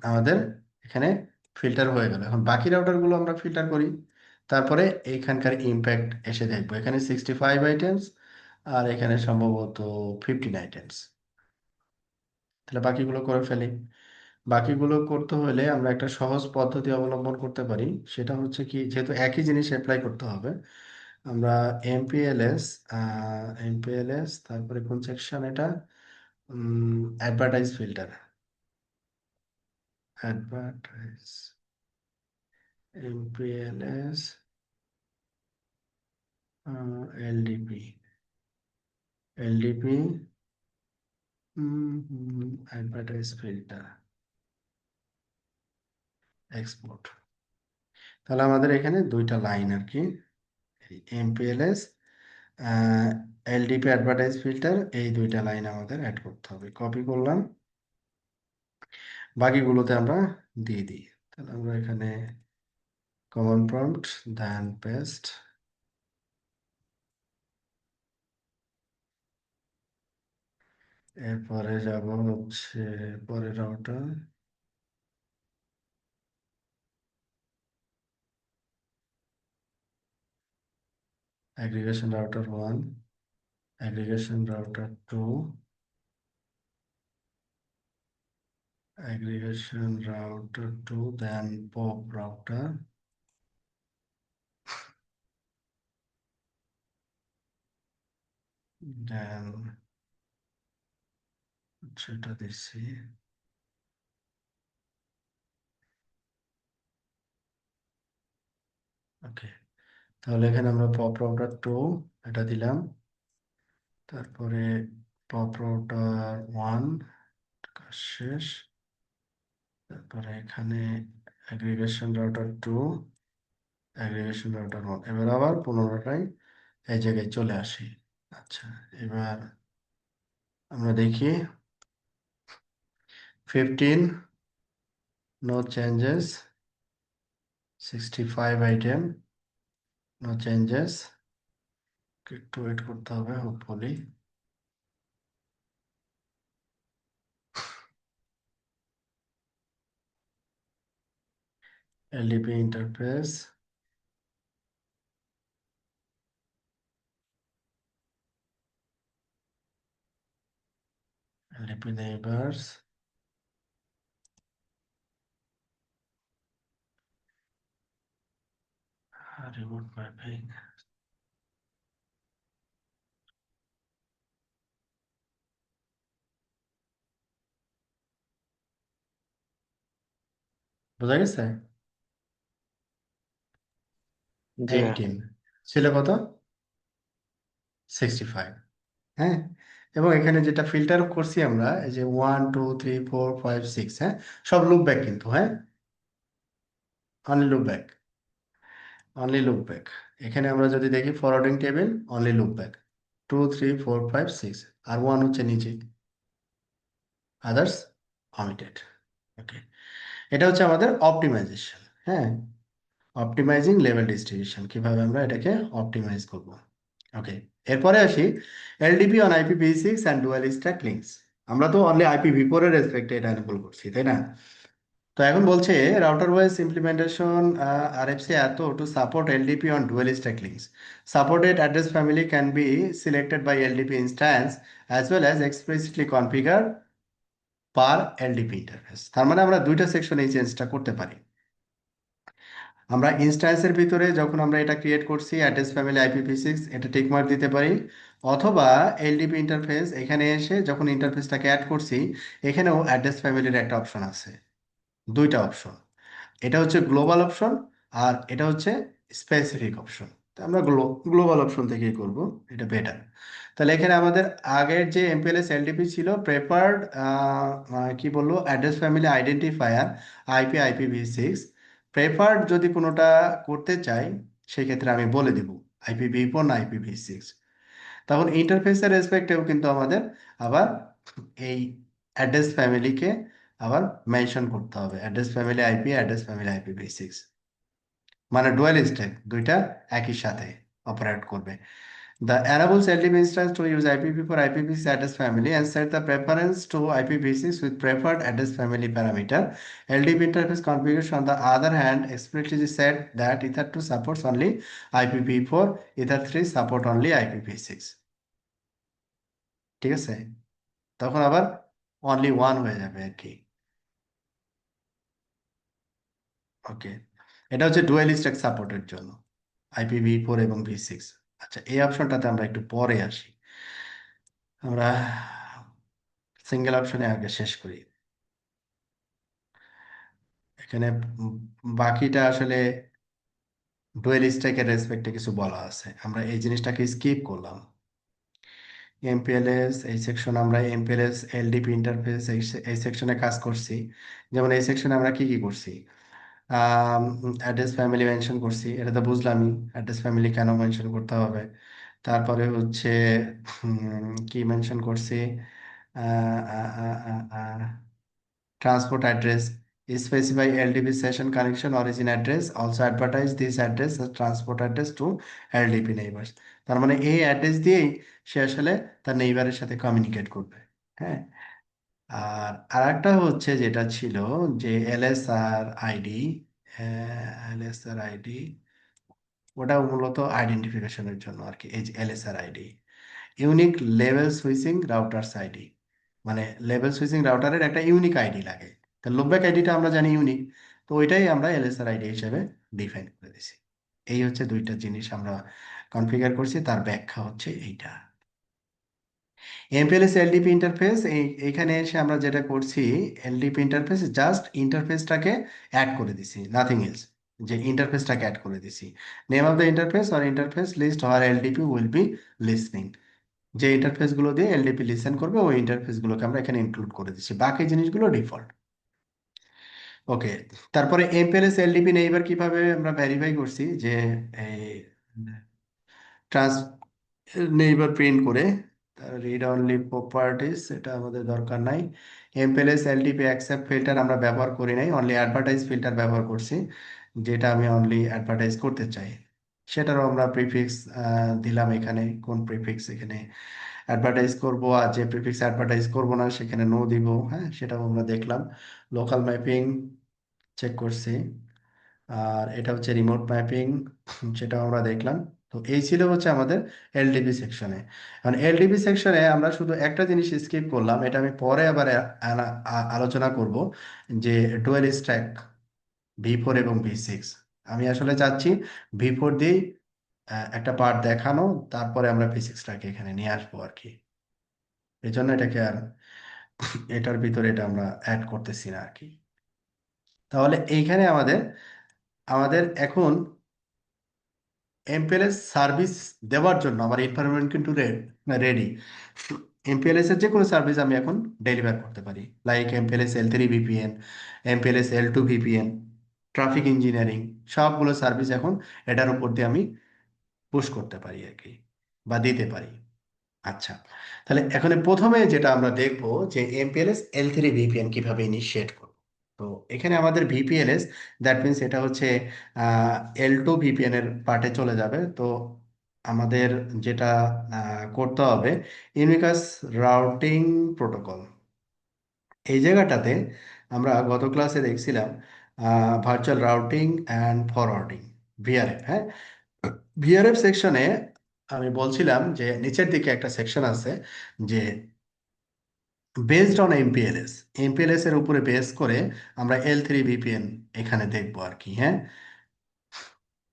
আমাদের এখানে ফিল্টার হয়ে গেল। এখন বাকি রাউটার গুলো আমরা ফিল্টার করি, তারপরে এইখানকার ইম্প্যাক্ট এসে দেখবো, এখানে 65 আইটেমস আর এখানে সম্ভবত 15 আইটেমস। তাহলে বাকিগুলো করে ফেলি। বাকিগুলো করতে হলে আমরা একটা সহজ পদ্ধতি অবলম্বন করতে পারি। সেটা হচ্ছে কি, যেহেতু একই জিনিস অ্যাপ্লাই করতে হবে, আমরা এমপিএলএস, এমপিএলএস তারপরে কোন সেকশন এটা, advertise filter, advertise, MPLS, LDP, LDP, advertise filter, export. তাহলে আমাদের এখানে দুইটা লাইন আর কি, এমপিএলএস, এলডিপি অ্যাডভার্টাইজ ফিল্টার, এই দুইটা লাইন আমাদের অ্যাড করতে হবে। কপি করলাম, বাকিগুলোতে আমরা দিয়ে দিই। তাহলে আমরা এখানে কমন প্রম্পট, দেন পেস্ট, এরপরে যাব হচ্ছে পরের router, aggregation router 1, aggregation router 2, aggregation router 2, দেন পপ রাউটার, দেন সেটা দিচ্ছি। ওকে, তাহলে এখানে আমরা পপ রাউটার 2 এটা দিলাম, তারপরে পপ রাউটার 1 কাজ শেষ, তারপরে এখানে অ্যাগ্রিগেশন রাউটার 2, অ্যাগ্রিগেশন রাউটার 1, এবার আবার পুনরায় এই জায়গায় চলে আসি। আচ্ছা, এবার আমরা দেখি 15, no changes, 65 item, no changes, একটু ওয়েট করতে হবে hopefully. LDP interface, LDP neighbours, remote mapping. বোঝা গেছে? জি ভাইয়া। 18 ছিল কত, 65। হ্যাঁ, এবং এখানে যেটা ফিল্টার করছি আমরা, এই যে 1 2 3 4 5 6, হ্যাঁ, সব লুপ ব্যাক কিন্তু, হ্যাঁ, only loop back, only loop back. এখানে আমরা যদি দেখি forwarding table, only loop back, 2 3 4 5 6, আর 1 হচ্ছে নিচে, আদার্স অমিটেড। ওকে, এটা হচ্ছে আমাদের অপটিমাইজেশন। হ্যাঁ, অপটিমাইজিং লেভেল ডিস্ট্রিবিউশন, কিভাবে আমরা এটাকে অপটিমাইজ করব। ওকে, এরপরে আসি LDP on IPv6 and dual stack links. আমরা তো অনলি আইপিভি4 এর রেসপেক্টে এটা এনেবল করছি, তাই না? তো এখন বলছে রাউটার ওয়াইজ ইমপ্লিমেন্টেশন আরএফসি এত to support LDP on dual stack links, supported address family can be selected by LDP instance as well as explicitly configure per LDP interface. তার মানে আমরা দুইটা সেকশন এই চেঞ্জটা করতে পারি। আমরা ইনস্ট্যান্সের ভিতরে যখন আমরা এটা ক্রিয়েট করছি অ্যাড্রেস ফ্যামিলি আইপিভি6, এটা টিকমার্ক দিতে পারি, অথবা এলডিপি ইন্টারফেস এখানে এসে যখন ইন্টারফেসটাকে অ্যাড করছি, এখানেও অ্যাড্রেস ফ্যামিলির একটা অপশন আছে, দুইটা অপশন। এটা হচ্ছে গ্লোবাল অপশন, আর এটা হচ্ছে স্পেসিফিক অপশন। তো আমরা গ্লোবাল অপশন থেকেই করব, এটা বেটার। তাহলে এখানে আমাদের আগের যে এমপিএলএস এলডিপি ছিল, প্রেফার্ড কি বলবো, অ্যাড্রেস ফ্যামিলি আইডেন্টিফায়ার আইপিভি6, প্রেফার্ড যদি কোনোটা করতে চাই, সেক্ষেত্রে আমি বলে দিব আইপিভি4 না আইপিভি6। তখন ইন্টারফেসের রেসপেক্টেও কিন্তু আমাদের আবার এই অ্যাড্রেস ফ্যামিলিকে আবার মেনশন করতে হবে, address family IP, address family IPv6, মানে ডুয়াল স্ট্যাক দুইটা একই সাথে অপারেট করবে। The enables LDP instance to use IPv4 IPv6 address family and set the preference to IPv6 with preferred address family parameter. LDP interface configuration on the other hand explicitly said that Ether2 supports only IPv4, Ether3 support only IPv6। ঠিক আছে? তখন আবার অনলি ওয়ান হয়ে যাবে আর কি। ওকে, এটা হচ্ছে ডুয়েল স্ট্যাক সাপোর্টের জন্য IPv4 এবং V6। আচ্ছা, এই অপশনটাতে আমরা একটু পরে আসি। আমরা সিঙ্গেল অপশনে আগে শেষ করি। এখানে উম, বাকিটা আসলে ডুয়েল স্ট্যাকের রেসপেক্টে কিছু বলা আছে, আমরা এই জিনিসটাকে স্কিপ করলাম। এমপিএলএস এই সেকশন, আমরা এমপিএলএস এলডিপি ইন্টারফেস এই সেকশনে কাজ করছি। যেমন এই সেকশনে আমরা কি কি করছি, অ্যাড্রেস ফ্যামিলি মেনশন করছি, এটা তো বুঝলামই অ্যাড্রেস ফ্যামিলি কেন মেনশন করতে হবে। তারপরে হচ্ছে কি মেনশন করছি, transport address, specify LDP session connection origin address, also advertise this address transport address to LDP neighbours. তার মানে এই অ্যাড্রেস দিয়েই সে আসলে তার নেইবারের সাথে কমিউনিকেট করবে। হ্যাঁ, আর আরেকটা হচ্ছে যেটা ছিল যে এলএসআর আইডি, এলএসআর আইডি ওটা মূলত আইডেন্টিফিকেশনের জন্য আর কি। এই যে এলএসআর আইডি, ইউনিক লেভেল সুইচিং রাউটার্স আইডি, মানে লেভেল সুইচিং রাউটারের একটা ইউনিক আইডি লাগে। তো লুপব্যাক আইডিটা আমরা জানি ইউনিক, তো ওইটাই আমরা এলএসআর আইডি হিসেবে ডিফাইন করে দিছি। এই হচ্ছে দুইটা জিনিস আমরা কনফিগার করছি, তার ব্যাখ্যা হচ্ছে এইটা। এমপিএলএস এলডিপি ইন্টারফেস, এইখানে এসে আমরা যেটা করছি, এলডিপি ইন্টারফেস জাস্ট ইন্টারফেসটাকে অ্যাড করে দিছি, নাথিং এলস। যে ইন্টারফেসটাকে অ্যাড করে দিছি, name of the interface or interface list are LDP will be listening. যে ইন্টারফেস গুলো দিয়ে এলডিপি লিসেন করবে ওই ইন্টারফেস গুলোকে আমরা এখানে ইনক্লুড করে দিচ্ছি, বাকি জিনিসগুলো ডিফল্ট। ওকে, তারপরে এমপিএলএস এলডিপি নেইবার কিভাবে আমরা ভেরিফাই করছি যে ট্রান্স নেইবার প্রিন্ট করে, রিড অনলি প্রপার্টিস এটা আমাদের দরকার নাই। এমপিএলএস এলডিপি অ্যাকসেপ্ট ফিল্টার আমরা ব্যবহার করি নাই, অনলি অ্যাডভার্টাইজ ফিল্টার ব্যবহার করছি, যেটা আমি অনলি অ্যাডভার্টাইজ করতে চাই। সেটারও আমরা প্রিফিক্স দিলাম এখানে, কোন প্রিফিক্স এখানে অ্যাডভার্টাইজ করব, আর যে প্রিফিক্স অ্যাডভার্টাইজ করব না সেখানে নো দিব। হ্যাঁ, সেটাও আমরা দেখলাম। লোকাল ম্যাপিং চেক করছি, আর এটা হচ্ছে রিমোট ম্যাপিং, সেটাও আমরা দেখলাম। তো এই ছিল হচ্ছে আমাদের এলডিপি সেকশনে। কারণ এলডিপি সেকশনে আমরা শুধু একটা জিনিস স্কিপ করলাম, এটা আমি পরে আবার আলোচনা করব, যে ডুয়েল স্ট্যাক V4 এবং V6। আমি আসলে চাচ্ছি V4 দিয়ে একটা পার্ট দেখানো, তারপরে আমরা V6টাকে এখানে নিয়ে আসবো আর কি। এই জন্য এটাকে আর এটার ভিতরে এটা আমরা অ্যাড করতেছি না আর কি। তাহলে এইখানে আমাদের আমাদের এখন এমপিএলএস সার্ভিস দেওয়ার জন্য আমার এনভায়রনমেন্ট কিন্তু রেডি। এমপিএলএস এর যে কোনো সার্ভিস আমি এখন ডেলিভার করতে পারি, like MPLS L3 VPN, MPLS L2 VPN, traffic engineering, সবগুলো সার্ভিস এখন এটার উপর দিয়ে আমি পুশ করতে পারি আর কি, বা দিতে পারি। আচ্ছা, তাহলে এখন প্রথমে যেটা আমরা দেখব যে এমপিএলএস L3 ভিপিএন কিভাবে ইনিশিয়েট করব। তো এখানে আমাদের ভিপিএলএস, দ্যাট মিনস এটা হচ্ছে L2 ভিপিএন এর পার্টে চলে যাবে। তো আমাদের যেটা করতে হবে, ইউনিকাস রাউটিং প্রোটোকল, এই জায়গাটাতে আমরা গত ক্লাসে দেখছিলাম virtual routing and forwarding, VRF. হ্যাঁ, ভিআরএফ সেকশনে আমি বলছিলাম যে নিচের দিকে একটা সেকশন আছে, যে বেসড অন এমপিএলএস, এমপিএলএস এর উপরে বেস করে আমরা L3 ভিপিএন এখানে দেখবো আর কি। হ্যাঁ,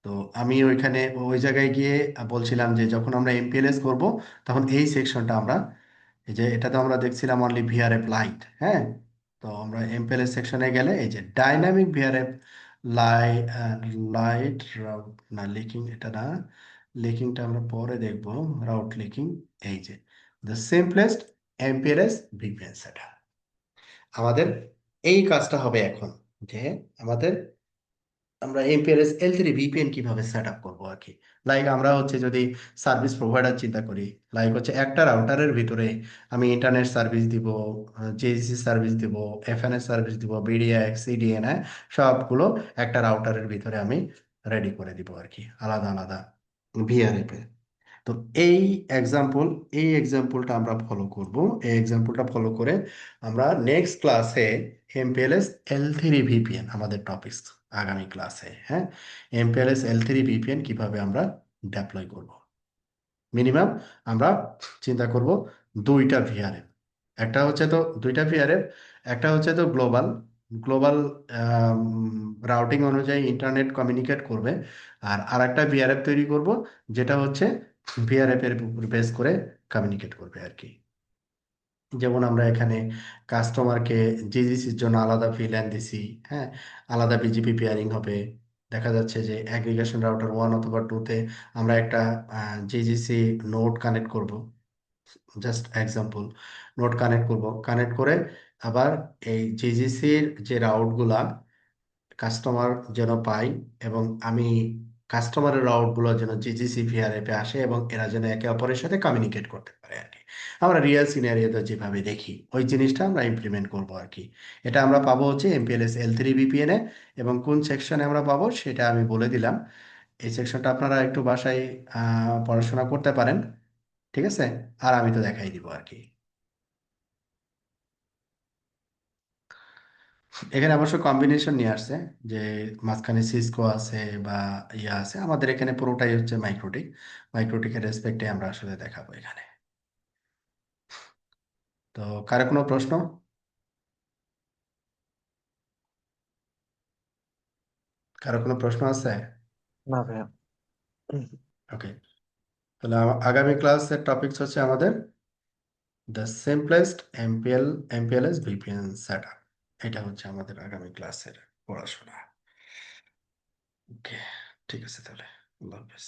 তো আমি ওইখানে ওই জায়গায় গিয়ে বলছিলাম যে যখন আমরা এমপিএলএস করব তখন এই সেকশনটা আমরা, এই যে এটাতে আমরা দেখছিলাম অনলি ভিআরএফ লাইট। হ্যাঁ, তো আমরা এমপিএলএস সেকশনে গেলে এই যে ডাইনামিক ভিআরএফ লাইট রাউট, না লিকিং এটা না, লিকিংটা আমরা পরে দেখবো, রাউট লিকিং। এই যে the simplest MPLS VPN setup, আমাদের এই কাজটা হবে এখন, যে আমাদের আমরা এমপিএলএস L3 ভিপিএন কিভাবে সেট আপ করবো আর কি। লাইক আমরা হচ্ছে যদি সার্ভিস প্রোভাইডার চিন্তা করি, লাইক হচ্ছে একটা রাউটারের ভিতরে আমি ইন্টারনেট সার্ভিস দিব, জেএসসি সার্ভিস দিব, এফএনএস সার্ভিস দিব, বিডিএক্স, সিডিএন, হ্যাঁ, সবগুলো একটা রাউটারের ভিতরে আমি রেডি করে দিব আর কি, আলাদা আলাদা ভিআরএফ। তো এই এক্সাম্পল, এই এক্সাম্পলটা আমরা ফলো করব। এই এক্সাম্পলটা ফলো করে আমরা নেক্সট ক্লাসে এমপিএলএস L3 ভিপিএন আমাদের টপিকস, আগামী ক্লাসে। হ্যাঁ, এমপিএলএস L3 ভিপিএন কিভাবে আমরা ডেপ্লয় করব। মিনিমাম আমরা চিন্তা করব দুইটা ভিআরএফ, একটা হচ্ছে তো দুইটা ভিআরএফ, একটা হচ্ছে তো গ্লোবাল, গ্লোবাল রাউটিং অনুযায়ী ইন্টারনেট কমিউনিকেট করবে। আর আরেকটা ভিআরএফ তৈরি করব, যেটা হচ্ছে ভিআরএফ এর উপর বেস করে কমিউনিকেট করবে আর কি। যেমন আমরা এখানে কাস্টমারকে জিজিসির জন্য আলাদা ভিল্যান দিছি, হ্যাঁ, আলাদা বিজিপি পেয়ারিং হবে। দেখা যাচ্ছে যে অ্যাগ্রিগেশন রাউটার 1 অথবা 2 তে আমরা একটা জিজিসি নোড কানেক্ট করব, জাস্ট এক্সাম্পল, নোড কানেক্ট করব, কানেক্ট করে আবার এই জিজিসির যে রাউটগুলা কাস্টমার যেন পাই, এবং আমি কাস্টমারের রাউটগুলো যেন জিজিসি ভিআরএফে আসে এবং এরা যেন একে অপরের সাথে কমিউনিকেট করতে পারে আর কি। আমরা রিয়েল সিনারিওতে যেভাবে দেখি ওই জিনিসটা আমরা ইমপ্লিমেন্ট করব আর কি। এটা আমরা পাবো হচ্ছে এমপিএলএস L3 VPN এ, এবং কোন সেকশনে আমরা পাবো সেটা আমি বলে দিলাম। এই সেকশনটা আপনারা একটু বাসায় পড়াশোনা করতে পারেন, ঠিক আছে? আর আমি তো দেখাই দিব আর কি। এখানে অবশ্য কম্বিনেশন নিয়ে আসছে, যে মাঝখানে সিসকো আছে বা ইয়া আছে, আমাদের এখানে পুরোটাই হচ্ছে মাইক্রোটিক। মাইক্রোটিকের রেসপেক্টে আমরা আসলে দেখাবো এখানে। তো কারো কোনো প্রশ্ন? কারো কোনো প্রশ্ন আছে? না ভাইয়া। ওকে, তাহলে আগামী ক্লাসের টপিকস হচ্ছে আমাদের the simplest MPLS VPN setup. এটা হচ্ছে আমাদের আগামী ক্লাসের পড়াশোনা। ওকে, ঠিক আছে তাহলে, আল্লাহ হাফেজ।